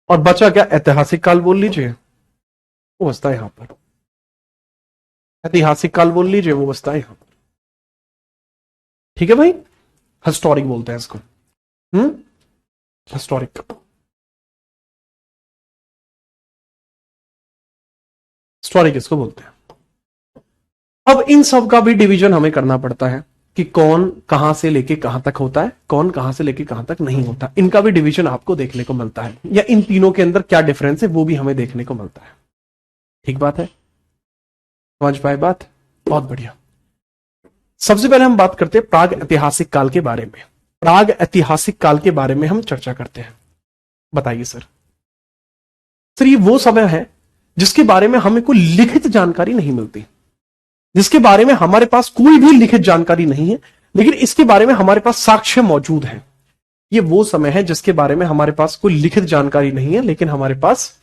और बचा क्या? ऐतिहासिक काल बोल लीजिए, वो बसता है यहां पर। ऐतिहासिक काल बोल लीजिए, वो बसता है यहां पर, ठीक है भाई? हिस्टोरिक बोलते हैं इसको, हिस्टोरिक। हिस्टोरिक इसको बोलते हैं। अब इन सब का भी डिवीजन हमें करना पड़ता है कि कौन कहां से लेके कहां तक होता है, कौन कहां से लेके कहां तक नहीं होता। इनका भी डिवीजन आपको देखने को मिलता है, या इन तीनों के अंदर क्या डिफरेंस है वो भी हमें देखने को मिलता है। ठीक बात है? समझ पाए बात? बहुत बढ़िया। सबसे पहले हम बात करते हैं प्राग ऐतिहासिक काल के बारे में। प्राग ऐतिहासिक काल के बारे में हम चर्चा करते हैं। बताइए सर। सर, ये वो समय है जिसके बारे में हमें कोई लिखित जानकारी नहीं मिलती, जिसके बारे में हमारे पास कोई भी लिखित जानकारी नहीं है, लेकिन इसके बारे में हमारे पास साक्ष्य मौजूद है। ये वो समय है जिसके बारे में हमारे पास कोई लिखित जानकारी नहीं है, लेकिन हमारे पास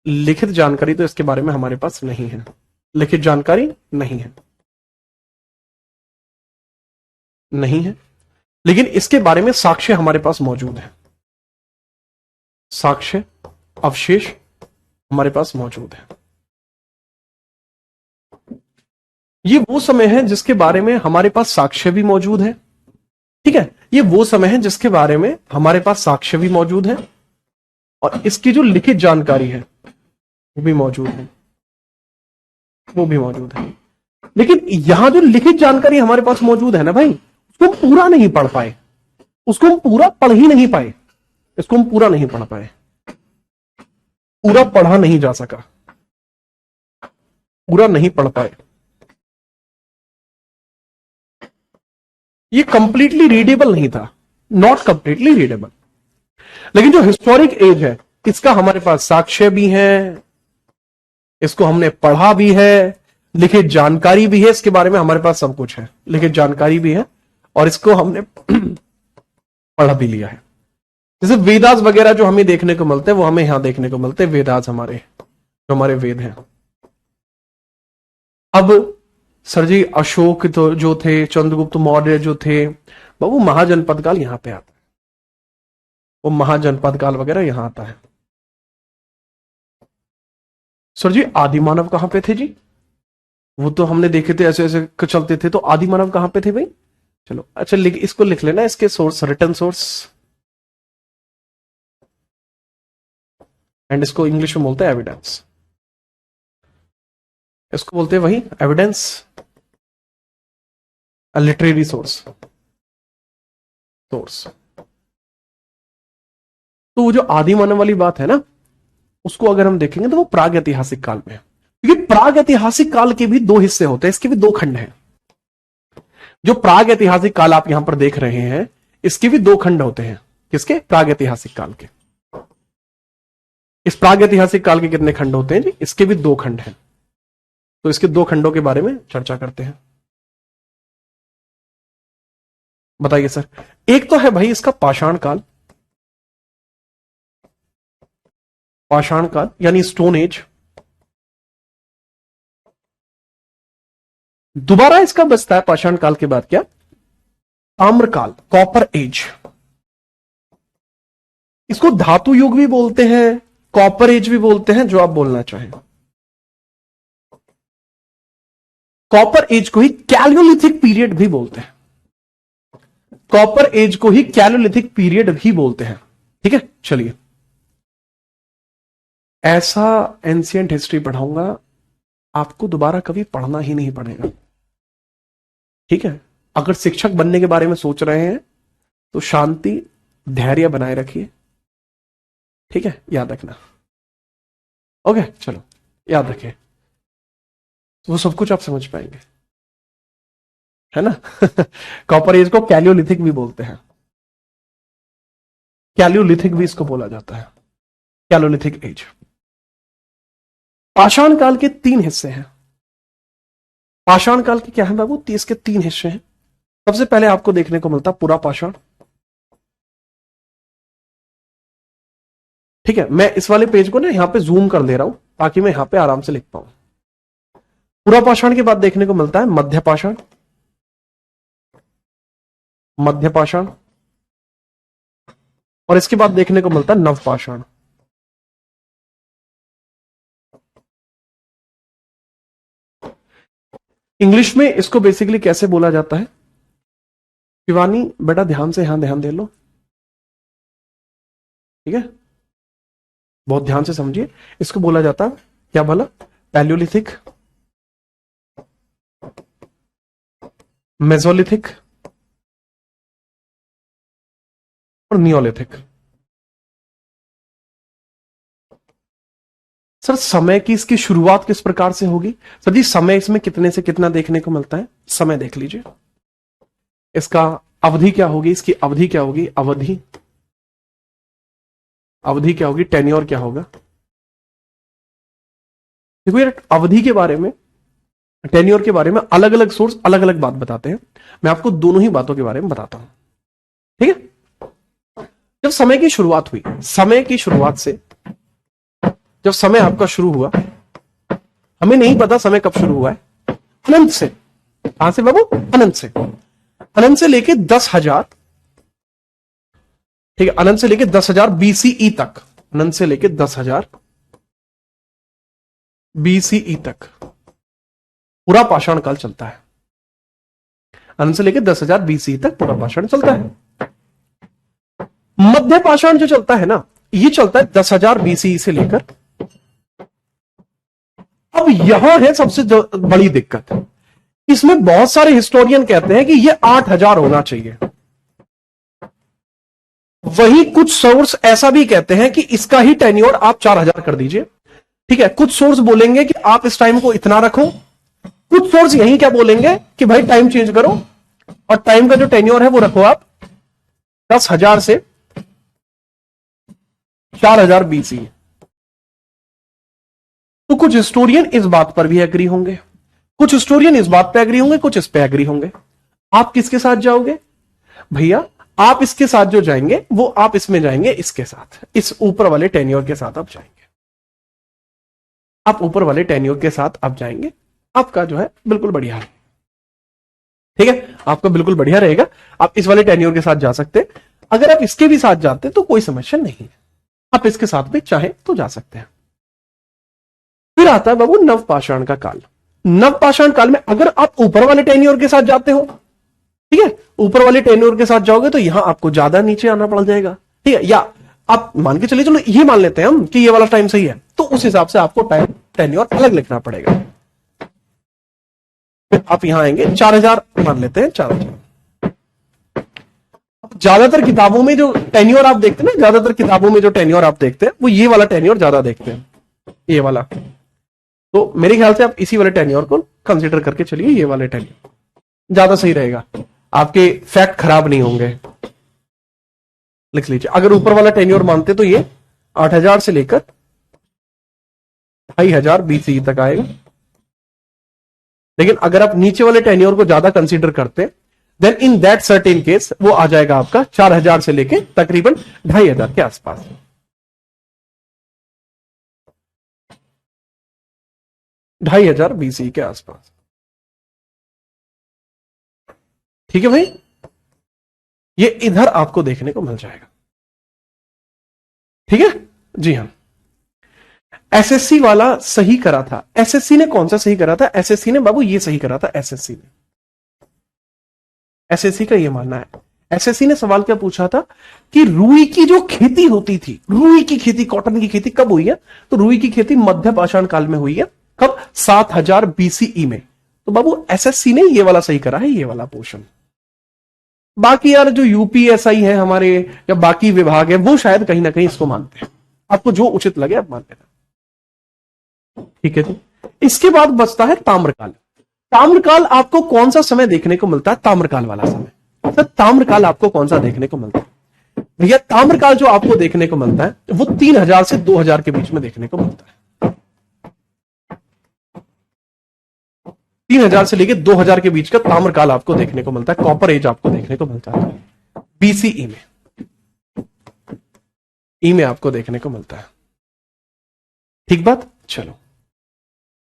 लिखित जानकारी, तो इसके बारे में हमारे पास नहीं है, लिखित जानकारी नहीं है, नहीं है, लेकिन इसके बारे में साक्ष्य हमारे पास मौजूद है। साक्ष्य, अवशेष हमारे पास मौजूद है। ये वो समय है जिसके बारे में हमारे पास साक्ष्य भी मौजूद है, ठीक है? ये वो समय है जिसके बारे में हमारे पास साक्ष्य भी मौजूद है, और इसकी जो लिखित जानकारी है वो भी मौजूद है, वो भी मौजूद है। लेकिन यहां जो लिखित जानकारी हमारे पास मौजूद है ना भाई, उसको हम पूरा नहीं पढ़ पाए, उसको हम पूरा पढ़ ही नहीं पाए, इसको हम पूरा नहीं पढ़ पाए, पूरा पढ़ा नहीं जा सका, पूरा नहीं पढ़ पाए। ये कंप्लीटली रीडेबल नहीं था, नॉट कंप्लीटली रीडेबल। लेकिन जो हिस्टोरिक एज है, इसका हमारे पास साक्ष्य भी है, इसको हमने पढ़ा भी है, लिखित जानकारी भी है, इसके बारे में हमारे पास सब कुछ है, लिखित जानकारी भी है, और इसको हमने पढ़ा भी लिया है। जैसे वेदास वगैरह जो हमें देखने को मिलते हैं, वो हमें यहां देखने को मिलते हैं, वेदास हमारे, जो हमारे वेद हैं। अब सर जी अशोक तो जो थे, चंद्रगुप्त मौर्य जो थे, बाबू महाजनपद काल यहां पे आता है, वो महाजनपद काल वगैरह यहां आता है। सर जी आदि मानव कहां पे थे जी? वो तो हमने देखे थे ऐसे ऐसे चलते थे, तो आदि मानव कहां पे थे भाई? चलो अच्छा इसको लिख लेना, इसके सोर्स, रिटर्न सोर्स, एंड इसको इंग्लिश में बोलते हैं एविडेंस, इसको बोलते हैं वही एविडेंस, लिटरेरी सोर्स, सोर्स। तो वो जो आदि मानव वाली बात है ना, उसको अगर हम देखेंगे तो वो प्राग ऐतिहासिक काल में है, क्योंकि प्राग ऐतिहासिक काल के भी दो हिस्से होते हैं, इसके भी दो खंड हैं। जो प्राग ऐतिहासिक काल आप यहां पर देख रहे हैं, इसके भी दो खंड होते हैं। किसके? प्राग ऐतिहासिक काल के। इस प्राग ऐतिहासिक काल के कितने खंड होते हैं जी? इसके भी दो खंड हैं। तो इसके दो खंडों के बारे में चर्चा करते हैं। बताइए सर। एक तो है भाई इसका पाषाण काल, पाषाण काल यानी स्टोन एज। दोबारा इसका बचता है पाषाण काल के बाद क्या? ताम्रकाल, कॉपर एज। इसको धातु युग भी बोलते हैं, कॉपर एज भी बोलते हैं, जो आप बोलना चाहें। कॉपर एज को ही कैलोलिथिक पीरियड भी बोलते हैं, कॉपर एज को ही कैलोलिथिक पीरियड भी बोलते हैं। ठीक है, चलिए। ऐसा एंशियंट हिस्ट्री पढ़ाऊंगा आपको दोबारा कभी पढ़ना ही नहीं पड़ेगा। ठीक है, अगर शिक्षक बनने के बारे में सोच रहे हैं तो शांति, धैर्य बनाए रखिए। ठीक है, याद रखना। ओके, चलो याद रखिए, वो सब कुछ आप समझ पाएंगे, है ना। कॉपर एज को कैलियोलिथिक भी बोलते हैं, कैलियोलिथिक भी इसको बोला जाता है, कैलियोलिथिक एज। पाषाण काल के तीन हिस्से हैं। पाषाण काल के क्या है बाबू? इसके तीन हिस्से हैं। सबसे पहले आपको देखने को मिलता पुरा पाषाण। ठीक है, मैं इस वाले पेज को ना यहां पे जूम कर दे रहा हूं ताकि मैं यहां पे आराम से लिख पाऊं। पुरा पाषाण के बाद देखने को मिलता है मध्य पाषाण, मध्य पाषाण, और इसके बाद देखने को मिलता है नव पाषाण। इंग्लिश में इसको बेसिकली कैसे बोला जाता है? शिवानी बेटा ध्यान से यहां ध्यान दे लो, ठीक है, बहुत ध्यान से समझिए। इसको बोला जाता है क्या भला? पैलियोलिथिक, मेसोलिथिक और नियोलिथिक। सर समय की इसकी शुरुआत किस प्रकार से होगी? सर जी समय इसमें कितने से कितना देखने को मिलता है? समय देख लीजिए, इसका अवधि क्या होगी, इसकी अवधि क्या होगी, अवधि, अवधि क्या होगी, टेन्योर क्या होगा? देखो यार, अवधि के बारे में, टेन्योर के बारे में अलग अलग सोर्स अलग अलग बात बताते हैं। मैं आपको दोनों ही बातों के बारे में बताता हूं, ठीक है। जब समय की शुरुआत हुई, समय की शुरुआत से, जब समय आपका शुरू हुआ, हमें नहीं पता समय कब शुरू हुआ है, अनंत से। कहां से बाबू? अनंत से। अनंत से लेके 10,000, ठीक है, अनंत से लेके 10,000 BCE तक, अनंत से लेके 10,000 BCE तक पूरा पाषाण काल चलता है। अनंत से लेके 10,000 BCE तक पूरा पाषाण चलता है। मध्य पाषाण जो चलता है ना, ये चलता है 10,000 BCE से लेकर, अब यहां है सबसे बड़ी दिक्कत, इसमें बहुत सारे हिस्टोरियन कहते हैं कि ये 8,000 होना चाहिए। वही कुछ सोर्स ऐसा भी कहते हैं कि इसका ही टेन्योर आप 4,000 कर दीजिए। ठीक है, कुछ सोर्स बोलेंगे कि आप इस टाइम को इतना रखो, कुछ सोर्स यही क्या बोलेंगे कि भाई टाइम चेंज करो और टाइम का जो टेन्योर है वो रखो आप 10,000 से 4,000 BC। तो कुछ हिस्टोरियन इस बात पर भी एग्री होंगे, कुछ हिस्टोरियन इस बात पे एग्री होंगे, कुछ इस पे एग्री होंगे। आप किसके साथ जाओगे भैया? आप इसके साथ जो जाएंगे वो आप इसमें जाएंगे, इसके साथ, इस ऊपर वाले टेन्योर के साथ आप जाएंगे, आप ऊपर वाले टेन्योर के साथ आप जाएंगे। आपका जो है बिल्कुल बढ़िया है। ठीक है, आपका बिल्कुल बढ़िया रहेगा। आप इस वाले टेन्योर के साथ जा सकते हैं। अगर आप इसके भी साथ जाते तो कोई समस्या नहीं है, आप इसके साथ भी चाहे तो जा सकते हैं। फिर आता है बाबू नवपाषाण का काल। नवपाषाण काल में अगर आप ऊपर वाले टेन्योर के साथ जाते हो, ठीक है, ऊपर वाले टेन्योर के साथ जाओगे तो यहां आपको ज्यादा नीचे आना पड़ जाएगा। ठीक है, या आप मान के चलिए, चलो ये मान लेते हैं हम कि ये वाला टाइम सही है, तो उस हिसाब से आपको टाइम टेन्योर अलग लिखना पड़ेगा। फिर आप यहां आएंगे 4000 मान लेते हैं, 4000। ज्यादातर किताबों में जो टेन्योर आप देखते हैं ना, ज्यादातर किताबों में जो टेन्योर आप देखते हैं वो ये वाला टेन्योर ज्यादा देखते हैं, ये वाला। तो मेरे ख्याल से आप इसी वाले टेन्योर को कंसीडर करके चलिए, ये वाले टेन्योर ज्यादा सही रहेगा, आपके फैक्ट खराब नहीं होंगे। लिख लीजिए, अगर ऊपर वाला टेन्योर मानते तो ये 8000 से लेकर 2500 BCE तक आएगा। लेकिन अगर आप नीचे वाले टेन्योर को ज्यादा कंसीडर करते then in that certain case वो आ जाएगा आपका 4000 से लेके तकरीबन 2500 के आसपास। $2500 BCE के आसपास। ठीक है भाई, ये इधर आपको देखने को मिल जाएगा। ठीक है जी हाँ, एसएससी वाला सही करा था। एसएससी ने कौन सा सही करा था? एसएससी ने बाबू ये सही करा था। एसएससी ने, एसएससी का ये मानना है, एसएससी ने सवाल क्या पूछा था कि रुई की जो खेती होती थी, रुई की खेती, कॉटन की खेती कब हुई है? तो रुई की खेती मध्य पाषाण काल में हुई है। कब? 7000 BCE में। तो बाबू एसएससी ने ये वाला सही करा है, ये वाला पोर्शन। बाकी यार जो यूपीएसआई है हमारे या बाकी विभाग है वो शायद कहीं ना कहीं इसको मानते हैं, आपको जो उचित लगे आप मान लेना। ठीक है जी। इसके बाद बचता है ताम्रकाल। ताम्रकाल आपको कौन सा समय देखने को मिलता है? ताम्रकाल वाला समय। तो ताम्रकाल आपको कौन सा देखने को मिलता है? भैया ताम्रकाल जो आपको देखने को मिलता है वो 3000 से 2000 के बीच में देखने को मिलता है। 3000 से लेके 2000 के बीच का ताम्रकाल आपको देखने को मिलता है। कॉपर एज आपको देखने को मिलता है बीसीई में, ई में आपको देखने को मिलता है। ठीक बात। चलो,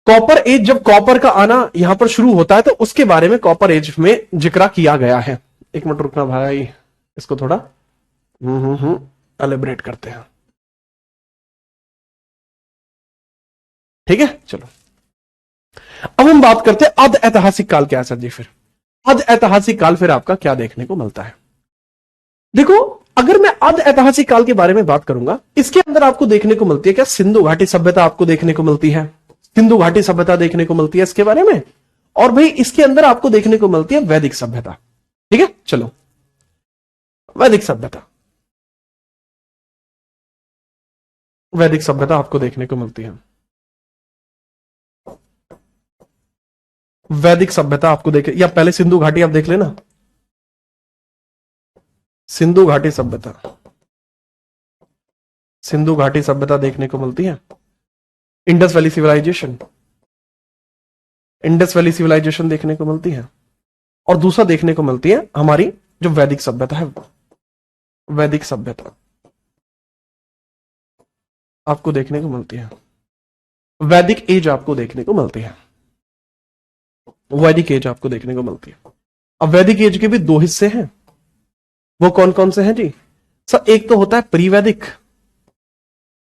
कॉपर एज, जब कॉपर का आना यहां पर शुरू होता है तो उसके बारे में कॉपर एज में जिक्र किया गया है। एक मिनट रुकना भाई, इसको थोड़ा एलिब्रेट करते हैं। ठीक है, चलो अब हम बात करते हैं अध ऐतिहासिक काल क्या है सर जी। फिर अध ऐतिहासिक काल फिर आपका क्या देखने को मिलता है? देखो, अगर मैं अध ऐतिहासिक काल के बारे में बात करूंगा, इसके अंदर आपको देखने को मिलती है क्या? सिंधु घाटी सभ्यता आपको देखने को मिलती है, सिंधु घाटी सभ्यता देखने को मिलती है इसके बारे में। और भाई इसके अंदर आपको देखने को मिलती है वैदिक सभ्यता। ठीक है, चलो वैदिक सभ्यता, वैदिक सभ्यता आपको देखने को मिलती है। वैदिक सभ्यता आपको देखे, या पहले सिंधु घाटी आप देख लेना, सिंधु घाटी सभ्यता, सिंधु घाटी सभ्यता देखने को मिलती है। Indus valley civilization, Indus valley civilization देखने को मिलती है। और दूसरा देखने को मिलती है हमारी जो वैदिक सभ्यता है, वैदिक सभ्यता आपको देखने को मिलती है। वैदिक एज आपको देखने को मिलती है, वैदिक एज आपको देखने को मिलती है। अब वैदिक एज के भी दो हिस्से हैं, वो कौन कौन से हैं जी? सर एक तो होता है प्री वैदिक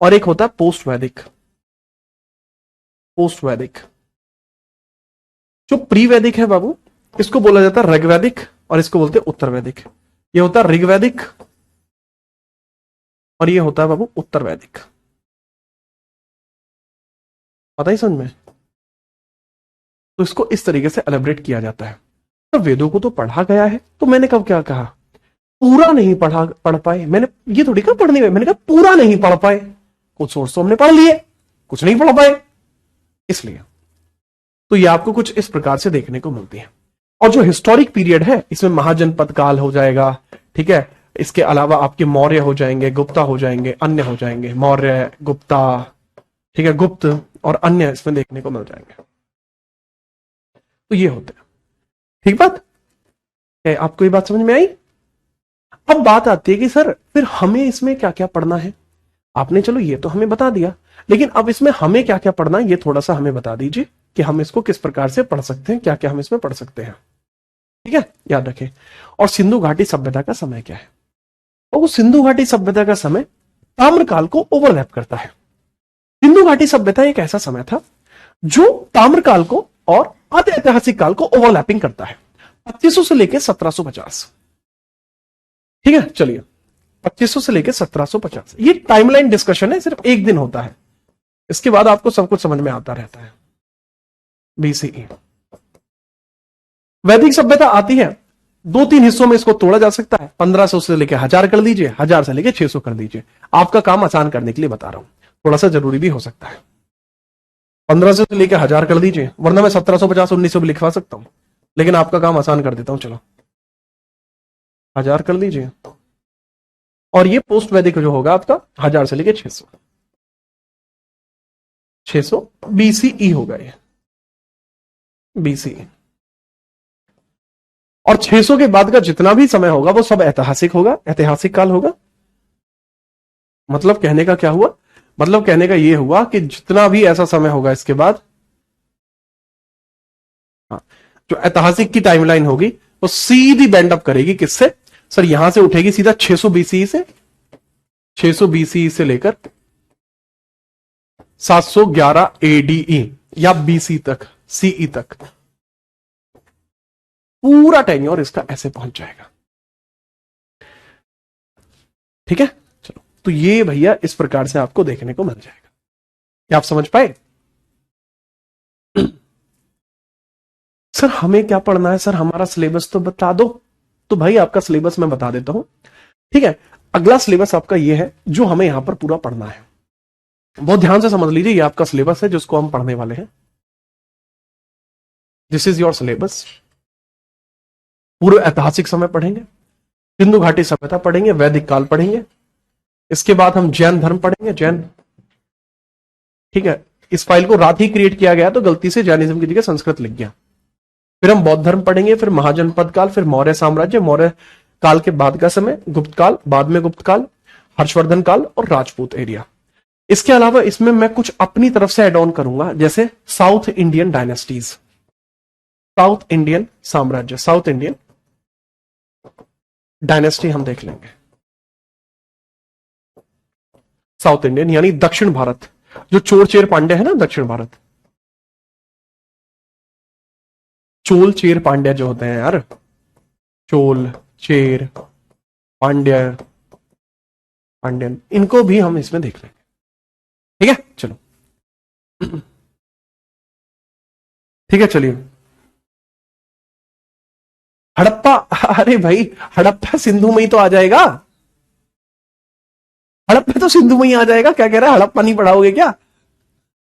और एक होता है पोस्ट वैदिक। पोस्ट वैदिक, जो प्री वैदिक है बाबू, इसको बोला जाता है ऋग्वैदिक और इसको बोलते हैं उत्तर वैदिक। ये होता है ऋग्वैदिक और ये होता है बाबू उत्तर वैदिक। पता ही समझ में? तो इसको इस तरीके से एलिब्रेट किया जाता है। तो वेदों को तो पढ़ा गया है, तो मैंने कब क्या कहा पूरा नहीं पढ़ पाए, मैंने ये थोड़ी कहा पढ़ने में, मैंने कहा पूरा नहीं पढ़ पाए। कुछ सोर्स तो हमने पढ़ लिए, कुछ नहीं पढ़ पाए, इसलिए तो ये आपको कुछ इस प्रकार से देखने को मिलती है। और जो हिस्टोरिक पीरियड है इसमें महाजनपद काल हो जाएगा। ठीक है, इसके अलावा आपके मौर्य हो जाएंगे, गुप्ता हो जाएंगे, अन्य हो जाएंगे, मौर्य, गुप्ता, ठीक है, गुप्त और अन्य इसमें देखने को मिल जाएंगे। तो ये होते हैं। ठीक बात है, आपको ये बात समझ में आई? अब बात आती है कि सर फिर हमें इसमें क्या क्या पढ़ना है। आपने चलो ये तो हमें बता दिया, लेकिन अब इसमें हमें क्या क्या पढ़ना है ये थोड़ा सा हमें बता दीजिए। कि हम इसको किस प्रकार से पढ़ सकते हैं, क्या क्या हम इसमें पढ़ सकते हैं। ठीक है, याद रखें। और सिंधु घाटी सभ्यता का समय क्या है? और वो सिंधु घाटी सभ्यता का समय ताम्रकाल को ओवरलैप करता है। सिंधु घाटी सभ्यता एक ऐसा समय था जो ताम्रकाल को और आद्य ऐतिहासिक काल को ओवरलैपिंग करता है, 2500 से लेकर 1750। ठीक है, चलिए 2500 से लेकर 1750। ये टाइमलाइन डिस्कशन है, सिर्फ एक दिन होता है, इसके बाद आपको सब कुछ समझ में आता रहता है। बीसीई वैदिक सभ्यता आती है, 2-3 हिस्सों में इसको तोड़ा जा सकता है। 1500 से लेकर 1000 कर दीजिए, 1000 से लेकर 600 कर दीजिए। आपका काम आसान करने के लिए बता रहा हूं, थोड़ा सा जरूरी भी हो सकता है। 1500 से लेकर 1000 कर दीजिए, वरना मैं 1750 1900 भी लिखवा सकता हूं, लेकिन आपका काम आसान कर देता हूं। चलो 1000 कर दीजिए, और ये पोस्ट वैदिक जो होगा आपका 1000 से लेकर 600 बीसीई होगा, ये बीसीई। और 600 के बाद का जितना भी समय होगा वो सब ऐतिहासिक होगा, ऐतिहासिक काल होगा। मतलब कहने का क्या हुआ? मतलब कहने का ये हुआ कि जितना भी ऐसा समय होगा इसके बाद, जो ऐतिहासिक की टाइमलाइन होगी वो सीधी बैंड अप करेगी किससे? सर यहां से उठेगी सीधा 600 बीसीई से, 600 बीसीई से लेकर 711 एडीई या बीसी तक, सीई तक, पूरा टेन्योर इसका ऐसे पहुंच जाएगा। ठीक है, चलो तो ये भैया इस प्रकार से आपको देखने को मिल जाएगा। क्या आप समझ पाए? सर हमें क्या पढ़ना है? सर हमारा सिलेबस तो बता दो। तो भाई आपका सिलेबस मैं बता देता हूं। ठीक है, अगला सिलेबस आपका ये है जो हमें यहां पर पूरा पढ़ना है। बहुत ध्यान से समझ लीजिए, ये आपका सिलेबस है जिसको हम पढ़ने वाले हैं। This is your syllabus. पूरे ऐतिहासिक समय पढ़ेंगे, सिंधु घाटी सभ्यता पढ़ेंगे, वैदिक काल पढ़ेंगे, इसके बाद हम जैन धर्म पढ़ेंगे, जैन। ठीक है, इस फाइल को रात ही क्रिएट किया गया तो गलती से जैनिज्म की जगह संस्कृत लिख गया। फिर हम बौद्ध धर्म पढ़ेंगे, फिर महाजनपद काल, फिर मौर्य साम्राज्य, मौर्य काल के बाद का समय, गुप्त काल, बाद में गुप्त काल, हर्षवर्धन काल और राजपूत एरिया। इसके अलावा इसमें मैं कुछ अपनी तरफ से एड ऑन करूंगा, जैसे south Indian dynasties, south Indian साम्राज्य, साउथ इंडियन डायनेस्टी हम देख लेंगे। साउथ इंडियन यानी दक्षिण भारत, जो चोर चेर पांड्या है ना, दक्षिण भारत, चोल चेर पांड्या जो होते हैं यार, चोल चेर पांड्या, पांड्यन, इनको भी हम इसमें देख लेंगे। ठीक है, चलो ठीक है, चलिए। हड़प्पा, अरे भाई हड़प्पा सिंधु में ही तो आ जाएगा, हड़प्पा तो सिंधु में ही आ जाएगा। क्या कह रहा है, हड़प्पा नहीं पढ़ाओगे क्या?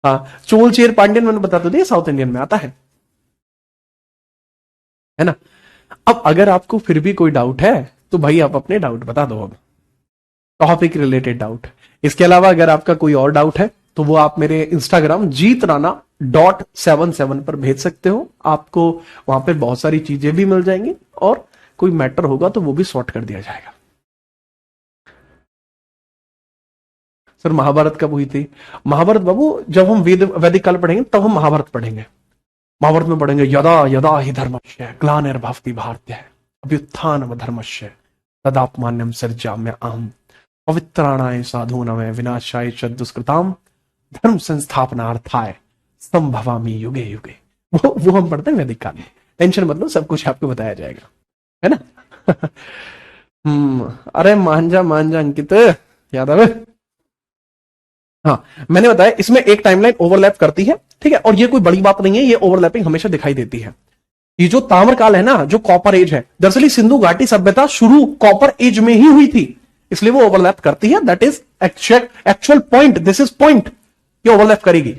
हाँ, चोल चेर पांड्यन मैंने बता तो दिया, साउथ इंडियन में आता है ना। अब अगर आपको फिर भी कोई डाउट है तो भाई आप अपने डाउट बता दो, अब टॉपिक रिलेटेड डाउट। इसके अलावा अगर आपका कोई और डाउट है तो वो आप मेरे इंस्टाग्राम जीतराना.77 पर भेज सकते हो। आपको वहां पे बहुत सारी चीजें भी मिल जाएंगी और कोई मैटर होगा तो वो भी सॉर्ट कर दिया जाएगा। सर महाभारत कब हुई थी? महाभारत बाबू जब हम वैदिक काल पढ़ेंगे तब हम महाभारत पढ़ेंगे। महाभारत में पढ़ेंगे यदा यदा ही धर्मस्य ग्लानिर्भवति भारतीय अभ्युत्थानम धर्मस्य तदात्मान्यम सृजाम्य अहम पवित्राणाय साधूनाय विनाशाय च दुष्कृताम धर्म संस्थापनार्थाय संभवामि युगे युगे। वो हम पढ़ते हैं वैदिक काल में। टेंशन मत लो, सब कुछ आपको बताया जाएगा, है ना। अरे मांझा मांझा अंकित याद है? हाँ, मैंने बताया इसमें एक टाइमलाइन ओवरलैप करती है। ठीक है, और ये कोई बड़ी बात नहीं है, ये ओवरलैपिंग हमेशा दिखाई देती है। ये जो ताम्रकाल है ना, जो कॉपर एज है, दरअसल सिंधु घाटी सभ्यता शुरू कॉपर एज में ही हुई थी, इसलिए वो ओवरलैप करती है। That is actual point, this is point, ये ओवरलैप करेगी।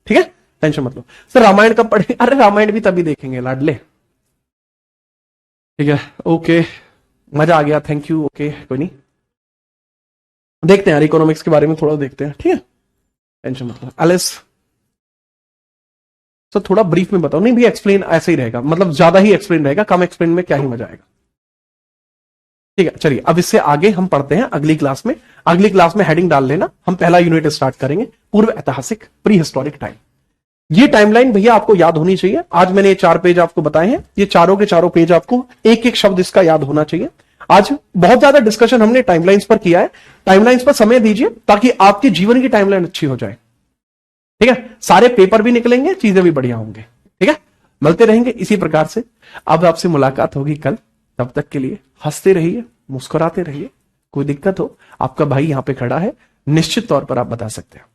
ठीक है, टेंशन मत लो। सर रामायण कब पढ़े? अरे रामायण भी तभी देखेंगे लाडले। ठीक है, ओके, मजा आ गया, थैंक यू। ओके, कोई नहीं, देखते हैं यार इकोनॉमिक्स के बारे में थोड़ा देखते हैं। ठीक है, टेंशन मत लो। एलिस सर थोड़ा ब्रीफ में बताओ। नहीं भी एक्सप्लेन ऐसे ही रहेगा, मतलब ज्यादा ही एक्सप्लेन रहेगा, कम एक्सप्लेन में क्या ही मजा आएगा। ठीक है, चलिए अब इससे आगे हम पढ़ते हैं अगली क्लास में। अगली क्लास में हेडिंग डाल लेना, हम पहला यूनिट स्टार्ट करेंगे, पूर्व ऐतिहासिक, प्री हिस्टोरिक टाइम। ये टाइमलाइन भैया आपको याद होनी चाहिए। आज मैंने ये 4 पेज आपको बताए हैं, ये चारों के चारों पेज आपको एक एक शब्द इसका याद होना चाहिए। आज बहुत ज्यादा डिस्कशन हमने टाइमलाइंस पर किया है, टाइमलाइंस पर समय दीजिए ताकि आपके जीवन की टाइमलाइन अच्छी हो जाए। ठीक है, सारे पेपर भी निकलेंगे, चीजें भी बढ़िया होंगे। ठीक है, मिलते रहेंगे इसी प्रकार से। अब आपसे मुलाकात होगी कल, तब तक के लिए हंसते रहिए, मुस्कुराते रहिए। कोई दिक्कत हो, आपका भाई यहां पे खड़ा है, निश्चित तौर पर आप बता सकते हैं।